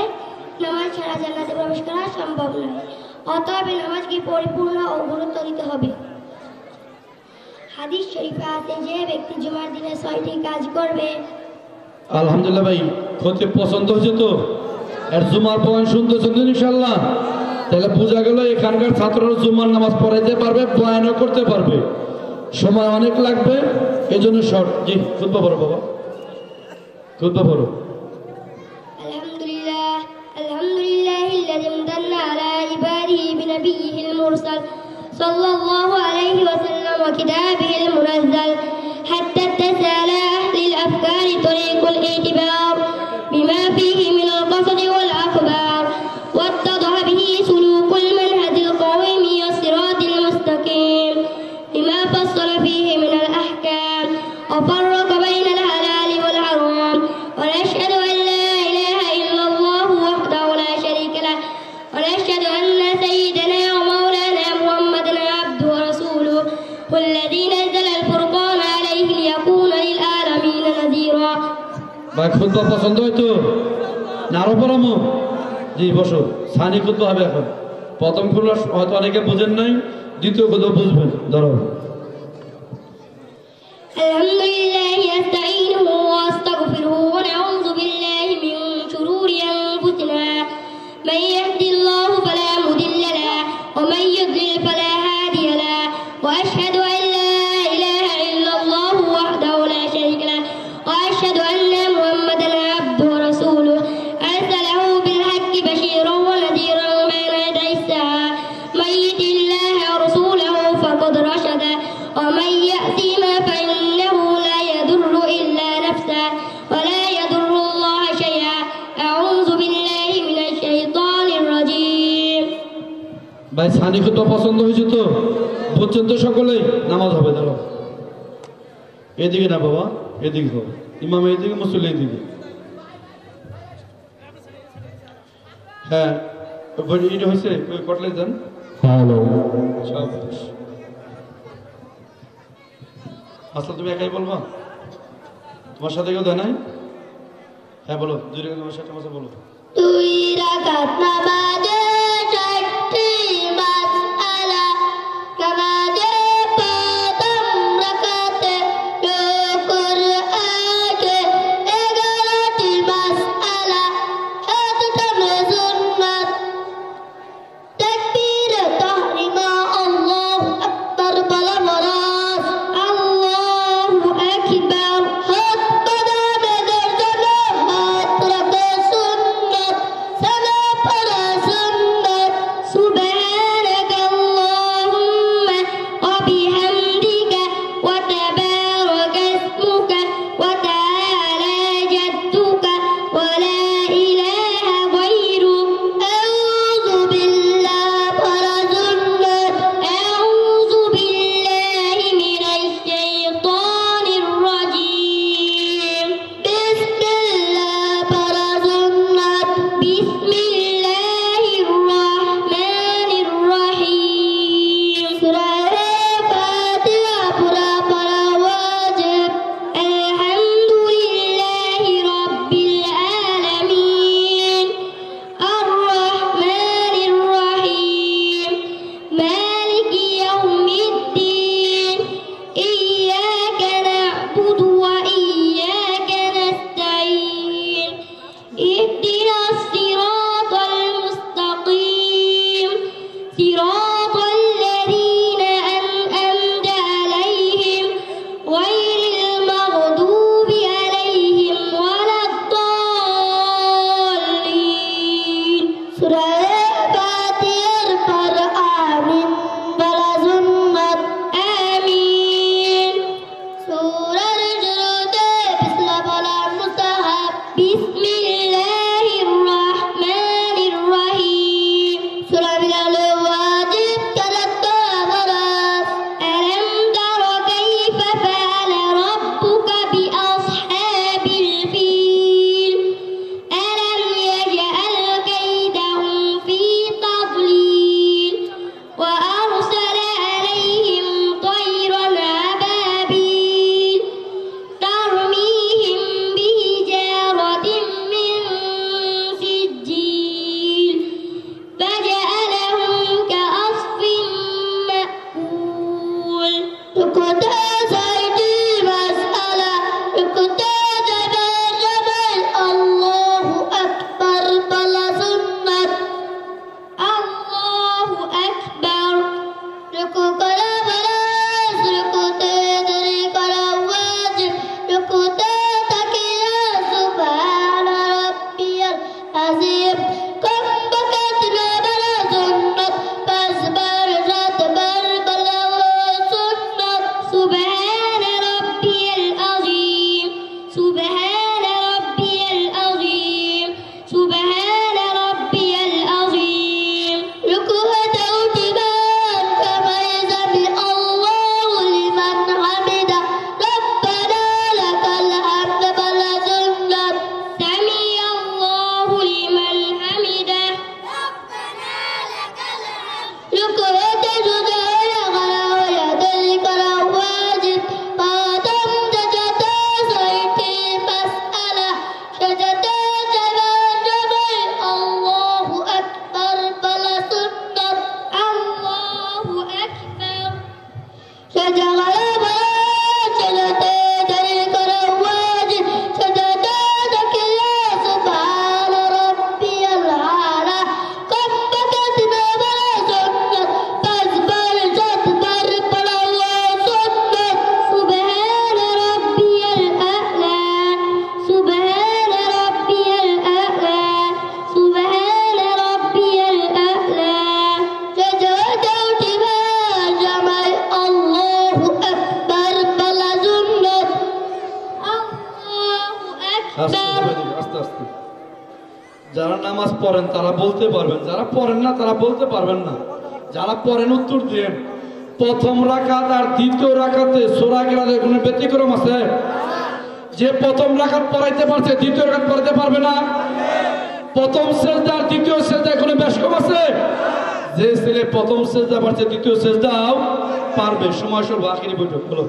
নামাজ ছাড়া জান্নাতে প্রবেশ করা সম্ভব নয় অতএব নামাজকে পরিপূর্ণ ও গুরুত্ব দিতে হবে হাদিস শরীফে আছে যে ব্যক্তি জুমার দিনে 6টি কাজ করবে আলহামদুলিল্লাহ ভাই খতিব পছন্দ হয়েছে তো এর জুমার বয়ান শুনতেছেন তো ইনশাআল্লাহ তাহলে বোঝা গেল এখানকার ছাত্ররা জুমার নামাজ পড়াইতে পারবে বয়ানও করতে পারবে সময় অনেক লাগবে এজন্য শর্ট জি খুতবা পড়ো বাবা খুতবা পড়ো আলহামদুলিল্লাহ আলহামদুলিল্লাহিল্লাযী আমদান্না আলা ইবাদিহি বিনাবিয়িহিল মুরসাল সাল্লাল্লাহু আলাইহি عليه وسلم وكتابه المنزل حتى اتسع على أهل الأفكار طريق الاعتبار بما فيه من القصد والأخبار واتضح به سلوك المنهج القويم والصراط المستقيم لما فصل فيه من الأحكام وفرق بين الحلال والحرام ونشهد أن لا إله إلا الله وحده لا شريك له ونشهد أن سيدنا ومولانا محمدا عبده ورسوله والذي نزل الفرقان عليه ليكون للعالمين نذيرا ভাই খুতবা পছন্দ হয়তো না আরো পড়ামো জি বসো সানি খুতবা হবে এখন প্রথম খুতবা হয়তো অনেকে বুঝেন নাই দ্বিতীয় খুতবা বুঝবেন ধরো الحمد لله نستعينه واستغفره ونعوذ بالله من شرور أنفسنا من يهد الله فلا مضل له ومن يضلل فلا هادي له وأشهد أن لا إله إلا الله وحده لا شريك له وأشهد أن محمدا عبده ورسوله أرسله بالحق بشيرا ونذيرا بين يدي الساعة من يطع الله ورسوله فقد رشد ومن يأتهما فإنه لا يضر إلا نفسه ولا يضر الله شيئا أعوذ بالله من الشيطان الرجيم ভাই সানি খুতবা পছন্দ হয়েছে তো বুঝছেন তো সকলেই নামাজ হবে ধরো এদিকে না বাবা এদিকে হোক ইমাম এদিকে মুসল্লি এদিকে হ্যাঁ এটা হয়েছে কটলে যান হ্যালো আসলে তুমি একাই বলবা তোমার সাথে কেউ দেয় নাই হ্যাঁ বলো দুই রেখে তোমার সাথে মাসে বলো দুই রাকাত নামাজে চারটি মাসআলা নামাজে প্রথম রাকাতে রুকুর আগে 11টি মাসআলা এতটা সুন্নাত তাকবীর তাহরিমা আল্লাহু আকবার বলা মরাস আল্লাহু আকবার হাত কদমে দর্জনে হাত রাখে সুন্নাত সালা পড়া সুন্নাত সুবহানাক আল্লাহুম্মা ওয়া বিহামদিকা ওয়া তাবারাকা ইসমুকা ওয়া তাআলা জাদ্দুকা ওয়া লা ইলাহা গায়রুক আউযু বিল্লাহি পড়া সুন্নাত আউযু বিল্লাহি মিনাশ শাইতানির রাজীম বিসমিল্লাহ পড়া সুন্নাত বিসমিল্লাহির রহমানির রহিম সূরা ফাতিহা পুরা পড়া ওয়াজিব আলহামদুলিল্লাহি রাব্বিল আলামিন আর রহমানির রহিম মালিকি ইয়াউমিদ্দিন ইয়্যাকা না'বুদু ওয়া ইয়্যাকা নাস্তাঈন ইহদিনাস সিরাতাল মুস্তাকিম সিরাতাল লাযীনা আন'আমতা আলাইহিম গায়রিল মাগদুবি আলাইহিম ওয়ালাদ-দাল্লিন সূরা ফাতিহার পর আমিন বলা সুন্নাত আমিন সূরার শুরুতে বিসমিল্লাহ বলা মুস্তাহাব বিসমিল্লাহির রহমানির রহিম সূরা বিলালে ওয়াজিব তালাত্তা বরাস আলাম তারা কাইফা ফাআলা আস্তে আস্তে। যারা নামাজ পড়েন তারা বলতে পারবেন, যারা পড়েন না তারা বলতে পারবেন না। যারা পড়েন উত্তর দিন। প্রথম রাকাত আর দ্বিতীয় রাকাতে সূরা কিরাতের কোনো ব্যতিক্রম আছে? যে প্রথম রাকাত পড়াইতে পারছে দ্বিতীয় রাকাত পড়াইতে পারবে না? প্রথম সেজদা আর দ্বিতীয় সেজদায় কোনো বেশ কম আছে? যে ছেলে প্রথম সেজদা পারছে দ্বিতীয় সেজদাও পারবে। সময় সর্ব আখিরি বৈঠক হলো।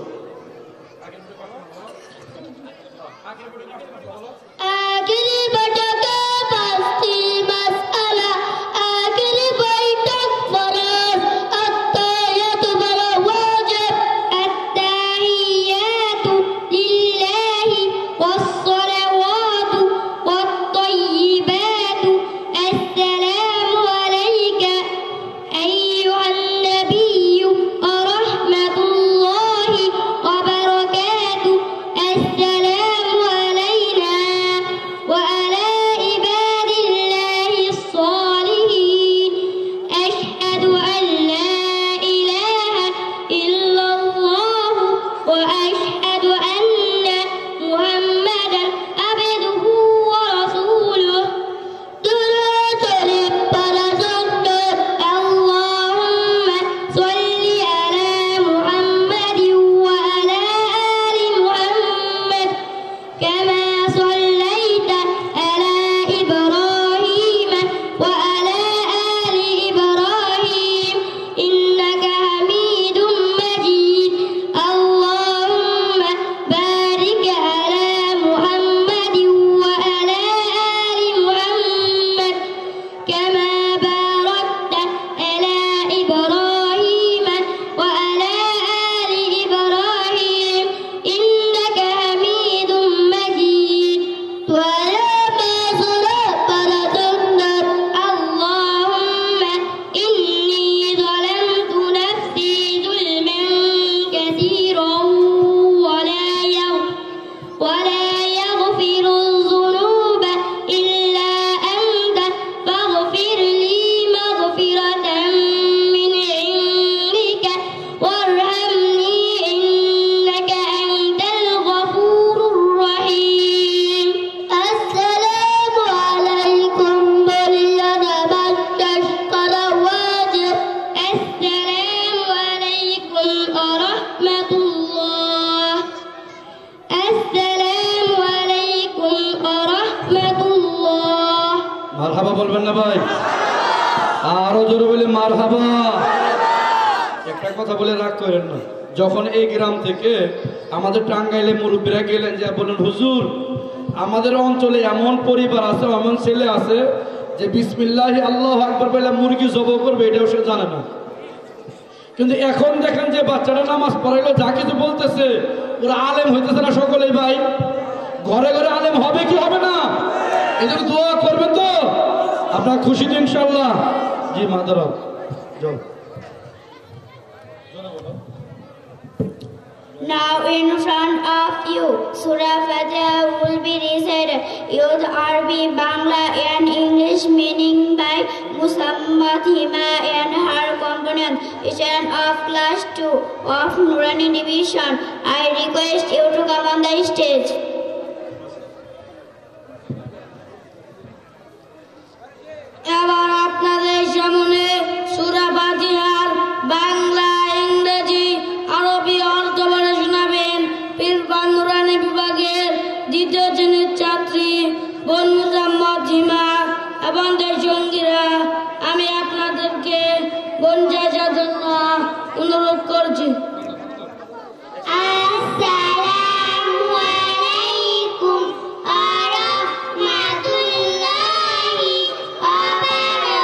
মারহাবা বলবেন না ভাই? আরো জোরে বলে মারহাবা। একটা কথা বলে রাগ করেন না। যখন এই গ্রাম থেকে আমাদের টাঙ্গাইলে মুরব্বীরা গেলেন যে বলেন হুজুর আমাদের অঞ্চলে এমন পরিবার আছে, এমন ছেলে আছে যে বিসমিল্লাহি আল্লাহু আকবার বলে মুরগি জবাই করবে এটাও সে জানে না। কিন্তু এখন দেখেন যে বাচ্চারা নামাজ পড়াইলো যা কিছু বলতেছে ওরা আলেম হইতেছে না সকলেই ভাই? ঘরে ঘরে আলেম হবে কি হবে না? এদের দোয়া করবেন তো? আপনার খুশি তো ইনশাআল্লাহ? জি মাদারা যাও। Now in front of you, Surah Fatiha will be recited. Use Arabic, Bangla and English meaning by Muhammad Hima and her companion. Student of class 2 of Nurani Division, I request you to come on the stage. এবার আপনাদের সামনে সূরা ফাতিহার বাংলা, ইংরেজি, আরবি অর্থ বলে শোনাবেন পীরপান নুরানি বিভাগের দ্বিতীয় শ্রেণীর ছাত্রী বোন মুহাম্মদ হিমা এবং তার সঙ্গীরা। আমি আপনাদেরকে বোন চাচার জন্য অনুরোধ করছি। Assalamualaikum warahmatullahi wabarakatuh.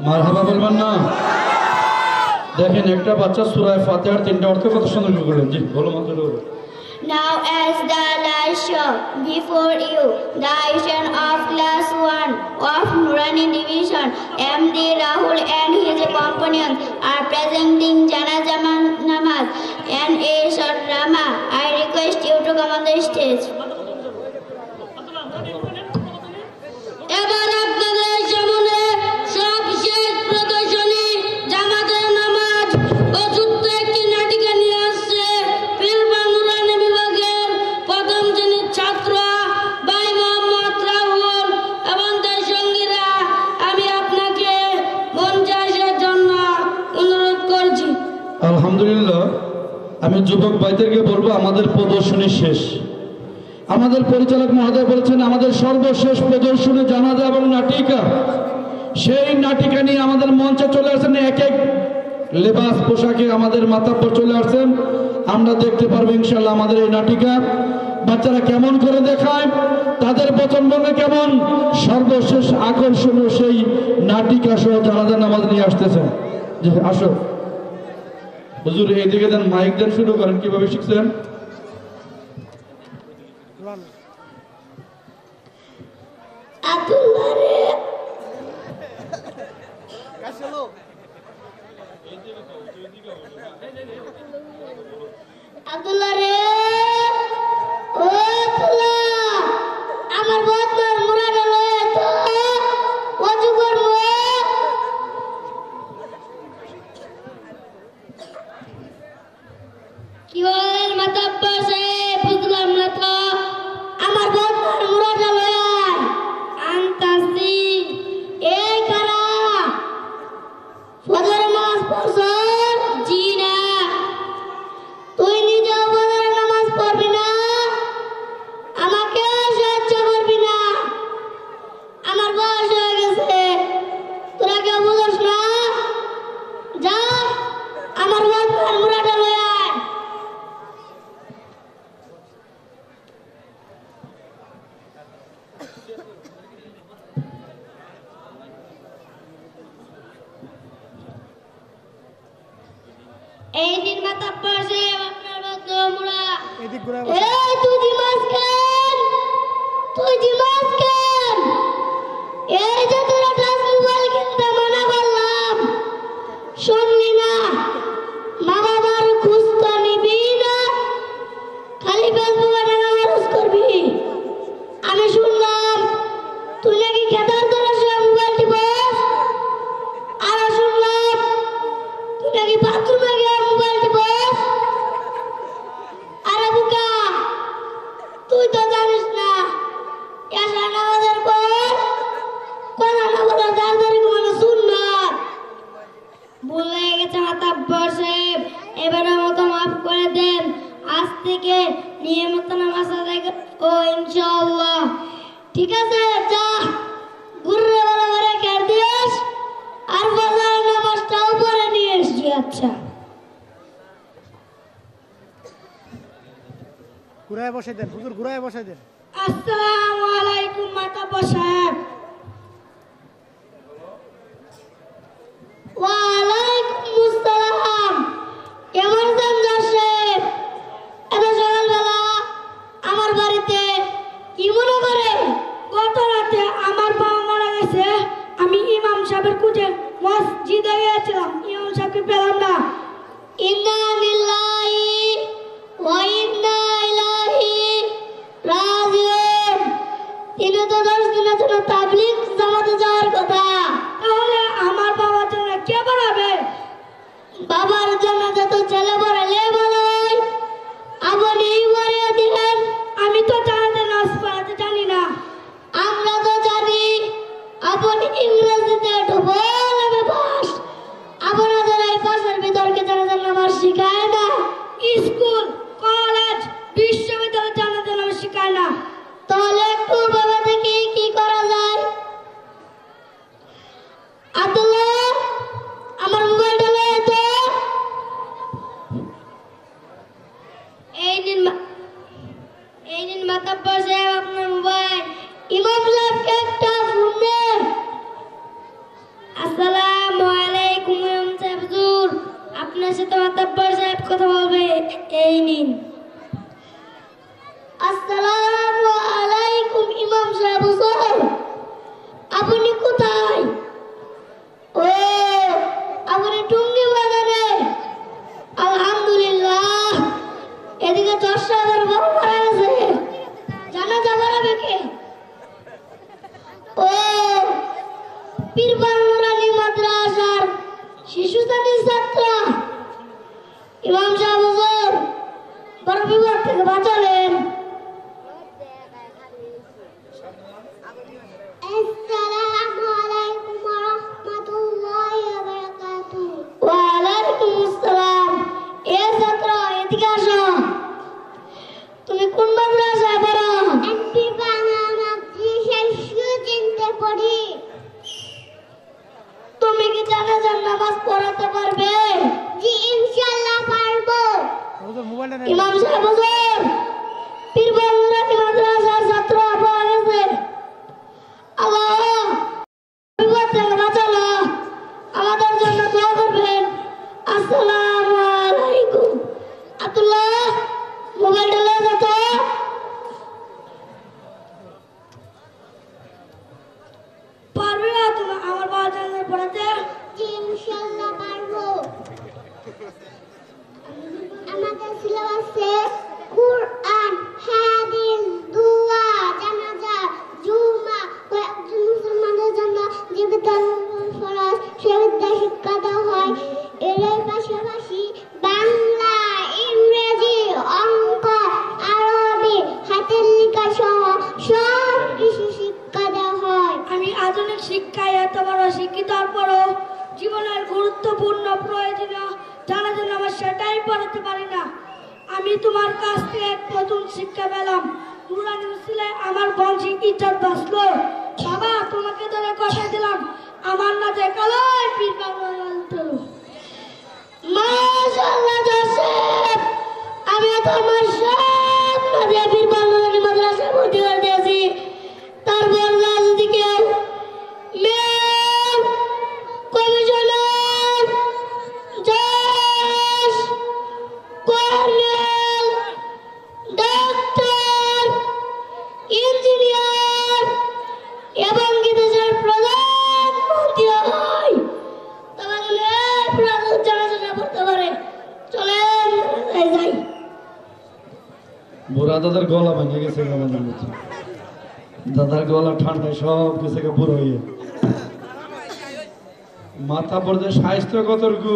মারহাবা বলবেন না? দেখেন একটা বাচ্চা সূরা ফাতিহার 3টা অর্থ কত সুন্দর করলেন। জি বলো মাত্র। Now as the last show before you, the student of class 1 of Nurani Division, MD Rahul and his companions are presenting Janaza Namaz and a short drama. I request you to come on the stage. এবার আপনাদের সামনে সবশেষ প্রদর্শনী জামাতের নামাজ ও ছোট্ট একটি নাটিকা নিয়ে আসছে পীরপাড়া নুরানি বিভাগের প্রথম শ্রেণীর ছাত্র ভাই মোহাম্মদ রাহুল এবং তার সঙ্গীরা। আমি আপনাকে মঞ্চে আসার জন্য অনুরোধ করছি। আলহামদুলিল্লাহ, আমি যুবক ভাইদেরকে বলবো আমাদের প্রদর্শনী শেষ। আমাদের পরিচালক মহোদয় বলেছেন আমাদের সর্বশেষ প্রদর্শনী জানাজা এবং নাটিকা। সেই নাটিকা নিয়ে আমাদের মঞ্চে চলে আসেন এক এক লেবাস পোশাকে আমাদের মাতাব্বর চলে আসছেন। আমরা দেখতে পারবো ইনশাআল্লাহ আমাদের এই নাটিকা বাচ্চারা কেমন করে দেখায়, তাদের বচনভঙ্গি কেমন। সর্বশেষ আকর্ষণীয় সেই নাটিকা সহ জানাজা নামাজ নিয়ে আসতেছেন। জি আসো হুজুর, এইদিকে দেন, মাইক দেন, শুরু করেন। কিভাবে শিখছেন? আব্দুল্লাহ রে, ও আব্দুল্লাহ, আমার বদমার মুরাদ লয়ে তো ওযু করব। কি বলেন মাতাব্বর সাহেব? বুঝলাম না তো। আমার বদমার মুরাদ লয়ে আনতাছি। এই কারা ফজর নামাজ পড়ছ? জি না। তুই নিজেও ফজর নামাজ পড়বি না, আমাকে সাহায্য করবি না। আমার বয়স হয়ে গেছে, তোরা কেউ বুঝোস না। যা আমার বদমার মুরাদ লয়ে আয়। এই দিন মাতাব্বর সাহেব আপনার বদ্ধ মুড়া। এদিক ঘুরে এই তুই জিমাস কেন? তুই জিমাস কেন? এই যে তোরা টাচ মোবাইল কিনতে মানা করলাম, শুনলি না? মা বাবার খোঁজ তো নিবি না, খালি ফেসবুকে টাকা খরচ করবি। আমি শুনলাম তুই নাকি খেতার তোরা সব মোবাইল টিপস। আর শুনলাম তুই নাকি বাথরুমে গিয়ে মোবাইল টিপস। আরে বুকা, তুই তো জানিস না এশা নামাজের পর কথা না বলা দাঁড়াদাঁড়ি ঘুমানো সুন্নাত। ভুল হয়ে গেছে মাতাব্বর সাহেব, এবারের মতো মাফ করে দেন। আজ থেকে নিয়মিত নামাজ আদায় করবো ইনশাআল্লাহ। ঠিক আছে, যা ঘুরে বলা করে খেয়ে দিস, আর বাজারের নামাজটাও পরে নিয়ে এসছি। আচ্ছা, ঘুরায় বসে দেন হুজুর, ঘুরায় বসে দেন। আসসালামু আলাইকুম মাতাব্বর সাহেব। ওয়ালাইকুম আসসালাম। কেমন আছেন জজ সাহেব? এত সকালবেলা আমার বাড়িতে কি মনে করে? গত রাতে আমার বাবা মারা গেছে। আমি ইমাম সাহেবের খুঁজে মসজিদে গিয়েছিলাম, ইমাম সাহেবকে পেলাম না। ইন্না লিল্লাহি ওয়া ইন্না ইলাইহি রাজিউন। তিনি তো 10 দিনের জন্য তাবলীগ জামাতে যাওয়ার কথা। তাহলে আমার বাবার জন্য কে বানাবে? বাবার জন্য তো ছেলে পড়ালে ভালোই, আপনি পড়িয়ে দিলেন। আমি তো জানাতে নাচ পড়াতে জানি না। আমরা তো জানি আপনি ইংরেজিতে ঢোবল পাস। আপনাদের এই পাশের বিতর্কে জানাতে নামাজ শিখায় না। স্কুল, কলেজ, বিশ্ববিদ্যালয় জানাতে নামাজ শেখায় না। তাহলে একটু ভেবে দেখি কি করা যায়। আব্দুল্লাহ, আমার মোবাইলটা লয়ে তো। এই নিন মাতাব্বর সাহেব আপনার মোবাইল। ইমাম সাহেবকে একটা ফোন দেন। আসসালাম আপনার সাথে মাতাব্বর সাহেব কথা বলবে, এই নিন। আসসালামু আলাইকুম ইমাম সাহেব হুজুর, আপনি কোথায়? ও আপনি টুঙ্গি বাজারে? আলহামদুলিল্লাহ। এদিকে 10,000 বাবা মারা গেছে, জানাজা পড়াবে কে? ও পীরবান নুরানি মাদ্রাসার শিশু শ্রেণীর ছাত্র। ইমাম সাহেব হুজুর বড় বিপদ থেকে বাঁচালেন। আসসালামু আলাইকুম ওয়া রাহমাতুল্লাহি ওয়া বারাকাতুহু। ওয়া আলাইকুম আসসালাম। এ ছাত্র এদিকে আসো। তুমি কোন মাদ্রাসায় পড়ো? আমি বাংলা মাদ্রাসায় সুচিন্তে পড়ি। তুমি কি জানাজার নামাজ পড়াতে পারবে? জি ইনশাআল্লাহ পারবো। ইমাম সাহেব হুজুর পীরবান নুরানি মাদ্রাসার ছাত্র পাওয়া গেছে। আল্লাহ বিপদ থেকে বাঁচালো, আমাদের জন্য দোয়া করবেন। আসসালামু আলাইকুম। আব্দুল্লাহ মোবাইলটা লয়ে যা তো। পারবে না তুমি আমার বাবা জানার পড়াতে? জি ইনশাআল্লাহ পারবো। আমাদের সিলেবাসে কুরআন, হাদিস, দোয়া, জানাজা, জুমা ও একজন মুসলমানের জন্য যে বিদ্যালয় ফরজ সে বিদ্যা শিক্ষা দেওয়া হয়। এর পাশাপাশি বাংলা, ইংরেজি, অঙ্ক, আরবি, হাতের লেখা সহ সব কিছু শিক্ষা দেওয়া হয়। আমি আধুনিক শিক্ষায় এত বড় শিক্ষিত হওয়ার পরও জীবনের গুরুত্বপূর্ণ প্রয়োজনীয় জানার জন্য আমার সেটাই পড়াতে পারি না। আমি তোমার কাছ থেকে এক নতুন শিক্ষা পেলাম। নুরানি উসিলায় আমার বংশী ইজ্জত বাঁচলো। বাবা তোমাকে ধরে কথা দিলাম, আমার না দেখালোই পীর বাবা বলতো। মাশাআল্লাহ জোসেফ, আমি তোমার সব নদী পীর বাবা মাদ্রাসায় ভর্তি করে দিয়েছি। তারপর রাজদিকে মেয়র, কমিশনার, জজ, কর্নেল, ডাক্তার, ইঞ্জিনিয়ার এবং দেশের প্রধানমন্ত্রী হয়। তাহলে জানাজানা পড়তে পারে। চলেন যাই। বুড়া দাদার গলা ভেঙে গেছে, দাদার গলা ঠান্ডায় সব গেছে বুড়ো হয়ে। মাথা পড়তে স্বাস্থ্য কতটুকু,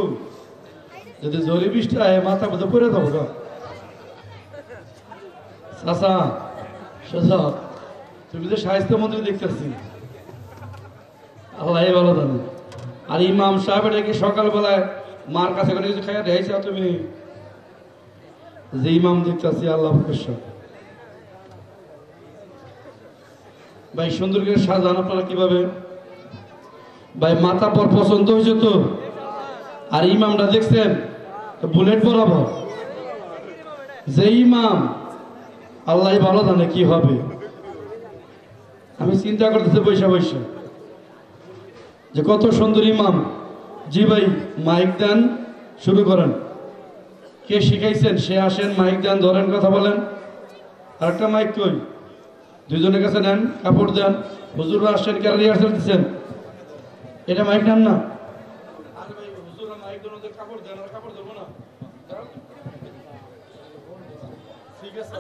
যদি জরি বৃষ্টি আয় মাথা পড়তে পড়ে যাবো গা। চাচা সোজা তুমি তো স্বাস্থ্য মন্ত্রী দেখতেছি, আল্লাহ ভালো জানে। আর ইমাম সাহেব এটাকে সকালবেলায় মার কাছে করে কিছু খাইয়া দিয়েছ তুমি? যে ইমাম দেখতেছি আল্লাহ ভাই সুন্দর করে সাজান আপনারা কিভাবে ভাই? মাথা পর পছন্দ হয়েছে তো? আর ইমামটা দেখছেন বুলেট বরাবর যে ইমাম, আল্লাহ ভালো জানে কি হবে। আমি চিন্তা করতেছি বৈশা বৈশা যে কত সুন্দর ইমাম। জি ভাই মাইক দেন, শুরু করেন। কে শিখাইছেন সে আসেন, মাইক দেন, ধরেন, কথা বলেন। আর একটা মাইক কই? দুইজনের কাছে নেন, কাপড় দেন। হুজুর আসছেন, কেন রিহার্সাল দিচ্ছেন? এটা মাইক নেন না। ঠিক আছে।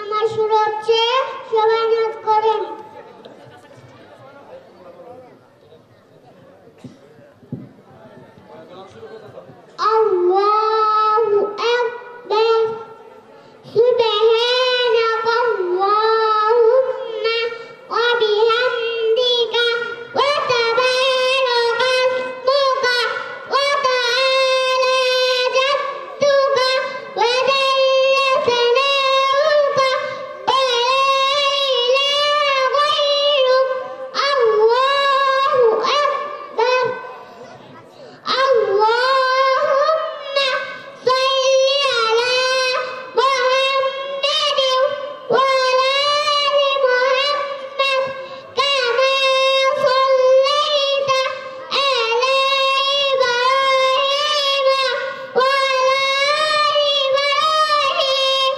আমার শুরু হচ্ছে, সবাই নিয়ত করেন। আল্লাহু আকবার। সুবহানাল্লাহুম্মা ওয়া বিহামদিকা ওয়া তাবারাকা ইসমুকা ওয়া তাআলা জাদ্দুকা ওয়া জাল্লা সানাউকা ওয়া লা ইলাহা গায়রুক। আল্লাহু আকবার। আল্লাহুম্মা সাল্লি আলা মুহাম্মাদিন ওয়া আলা আলি মুহাম্মাদ কামা সাল্লাইতা আলা ইব্রাহিম ওয়া আলা আলি ইব্রাহিম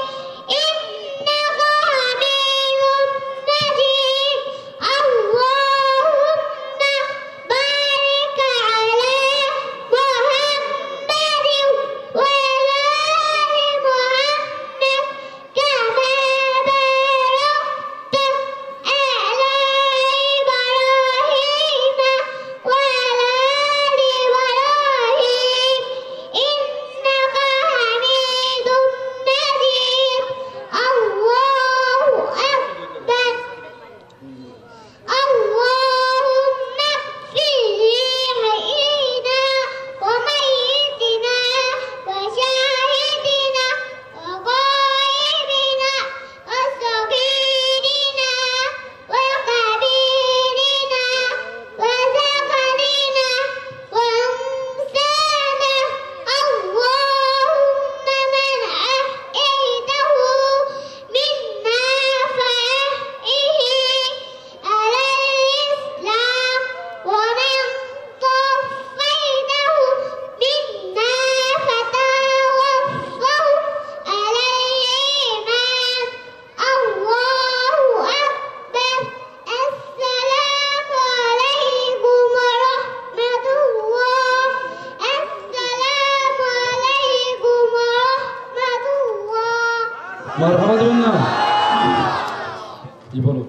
ইন্নাকা হামিদুম মাজিদ। আল্লাহুম্মা বারিক আলা মুহাম্মাদিন ওয়া আলা আলি মুহাম্মাদ কামা বারাকতা আলা ইব্রাহিম ওয়া আলা আলি ইব্রাহিম ইন্নাকা হামিদুম মাজিদ। আল্লাহু আকবার। اللهم اغفر لحينا وميتنا وشاهدنا وغائبنا وصغيرنا وكبيرنا وذكرنا وأنثانا. اللهم من أحييته منا فأحيه على الإسلام ومن توفيته منا فتوفه على الإيمان. الله أكبر. السلام عليكم ورحمة الله. السلام عليكم ورحمة الله. মারহাবা দেবেন না? জি বলো,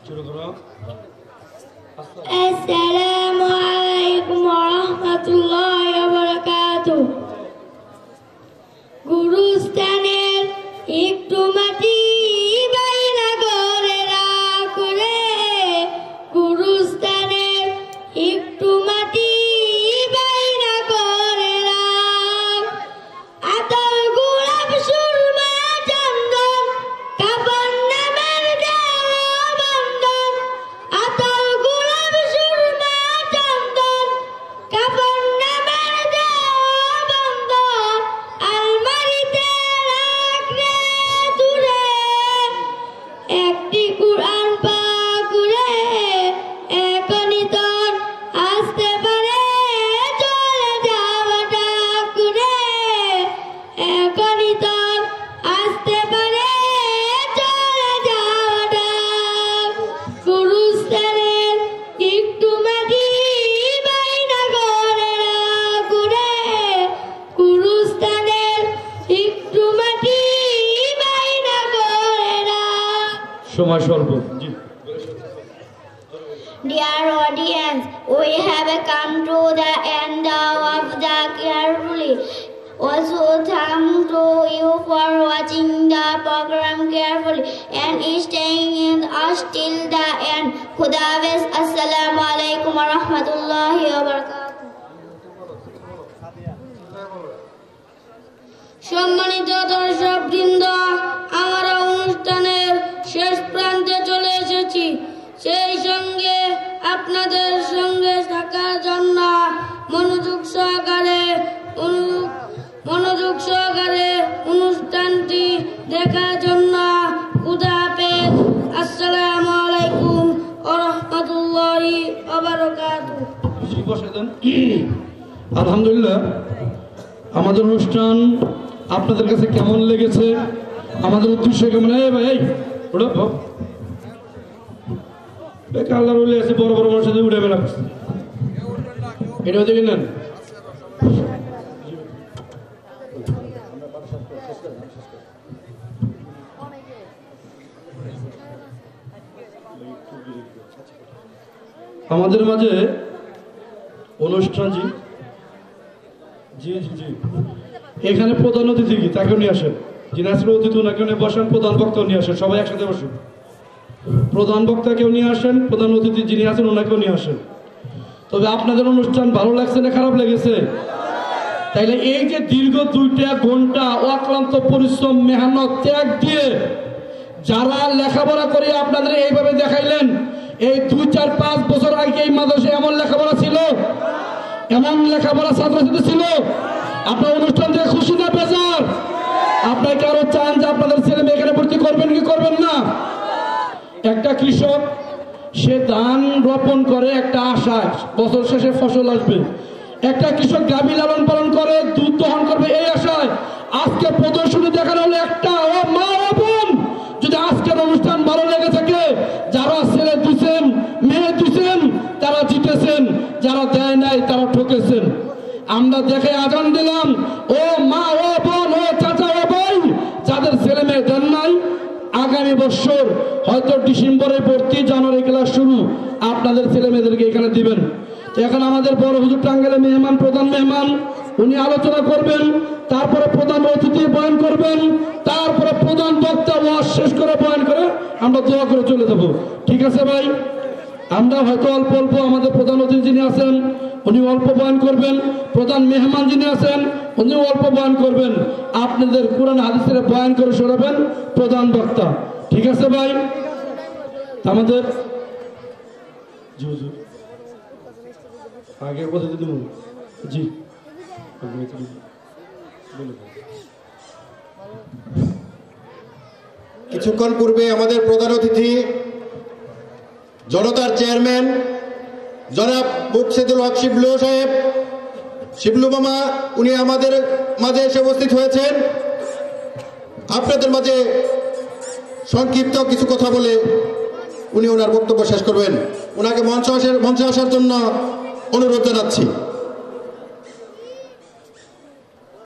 শুরু করো। আসসালামু আলাইকুম ওয়া রাহমাতুল্লাহি ওয়া বারাকাতুহু। গুরুস্থানের একটু মাটি বাইনা করে রাখরে, গুরুস্থানের একটু মাটি বাইনা করে রাখ। আতর গোলাপ সুরমা চন্দন কাপন নামের দেওয়া বন্ধন। আতর গোলাপ সুরমা চন্দন কাপন নামের দেওয়া বন্ধন। আলমারিতে রাখ রে দূরে, একটি কুরআন পাক রে। এখনই তোর আসতে পারে চলে যাওয়াটা করে, এখনই তোর আসতে পারে চলে যাওয়াটা। গুরুস্থানের একটু মাটি বাইনা করে রাখুরে, গুরুস্থানের একটু মাটি বাইনা করে রাখ। সময় স্বল্প। জি Dear audience, we have come to the end of the carefully. Also, thank to you for watching the program carefully and staying in us till the end. Khuda Hafiz. Assalamu alaikum wa rahmatullahi wa barakatuh. সম্মানিত দর্শকবৃন্দ, আমরা অনুষ্ঠানের শেষ প্রান্তে চলে এসেছি। সেই সঙ্গে আপনাদের সঙ্গে থাকার জন্য মনোযোগ সহকারে অনুষ্ঠানটি দেখার জন্য খুদা হাফেজ। আসসালামু আলাইকুম ওয়া রাহমাতুল্লাহি ওয়া বারাকাতুহু। আলহামদুলিল্লাহ, আমাদের অনুষ্ঠান আপনাদের কাছে কেমন লেগেছে, আমাদের উদ্দেশ্য কেমন? ভাই ওটা আল্লাহর ওলি আছে, বড় বড় মানুষের সাথে উঠে বেলা করছে, এটা দেখে নেন। আমাদের মাঝে অনুষ্ঠান জি জি জি জি এখানে প্রধান অতিথি কি তাকেও নিয়ে আসেন, যিনি আসলে অতিথি ওনাকেও নিয়ে বসেন, প্রধান বক্তাও নিয়ে আসেন, সবাই একসাথে বসুন। প্রধান বক্তাকেও নিয়ে আসেন, প্রধান অতিথি যিনি আছেন ওনাকেও নিয়ে আসেন। তবে আপনাদের অনুষ্ঠান ভালো লাগছে না খারাপ লেগেছে? তাইলে এই যে দীর্ঘ 2 ঘন্টা অক্লান্ত পরিশ্রম মেহনত ত্যাগ দিয়ে যারা লেখাপড়া করে আপনাদের এইভাবে দেখাইলেন, এই 2-4-5 বছর আগে এই মাদ্রাসায় এমন লেখাপড়া ছিল? এমন লেখাপড়া ছাত্রছাত্রী ছিল? আপনার অনুষ্ঠান থেকে খুশি না বেজার? আপনার কি আরো চান যে আপনাদের ছেলে মেয়ে এখানে ভর্তি করবেন কি করবেন না? একটা কৃষক সে ধান রোপণ করে একটা আশায় বছর শেষে ফসল আসবে। একটা কৃষক গাভী লালন পালন করে, দুধ দহন করবে এই আশায়। আজকে প্রদর্শনী দেখানো হলো একটা, ও মা ও বোন, যদি আজকের অনুষ্ঠান ভালো লেগে থাকে, যারা ছেলে দিচ্ছেন মেয়ে দিচ্ছেন তারা জিতেছেন, যারা দেয় নাই তারা ঠকেছেন। আমরা দেখে আজান দিলাম, ও মা ও বোন ও চাচা ও ভাই, যাদের ছেলে মেয়ে দেন নাই, আগামী বছর হয়তো ডিসেম্বরে ভর্তি, জানুয়ারি ক্লাস শুরু, আপনাদের ছেলে মেয়েদেরকে এখানে দিবেন। এখন আমাদের বড় হুজুর টাঙ্গাইলের মেহমান, প্রধান মেহমান, উনি আলোচনা করবেন, তারপরে প্রধান অতিথি বয়ান করবেন, তারপরে প্রধান বক্তা ওয়াজ শেষ করে বয়ান করে আমরা দোয়া করে চলে যাব। ঠিক আছে ভাই? আমরা হয়তো অল্প অল্প, আমাদের প্রধান অতিথি যিনি আছেন উনি অল্প বয়ান করবেন, প্রধান মেহমান যিনি আছেন উনি অল্প বয়ান করবেন, আপনাদের কোরআন হাদিসের বয়ান করে শোনাবেন প্রধান বক্তা। ঠিক আছে ভাই? আমাদের জি হুজুর আগে কথা দিদি জি কিছুক্ষণ পূর্বে আমাদের প্রধান অতিথি জনতার চেয়ারম্যান জনাব মুকসিদুল হক শিবলু সাহেব, শিবলু মামা, উনি আমাদের মাঝে এসে উপস্থিত হয়েছেন। আপনাদের মাঝে সংক্ষিপ্ত কিছু কথা বলে উনি ওনার বক্তব্য শেষ করবেন। ওনাকে মঞ্চে আসার জন্য অনুরোধ জানাচ্ছি।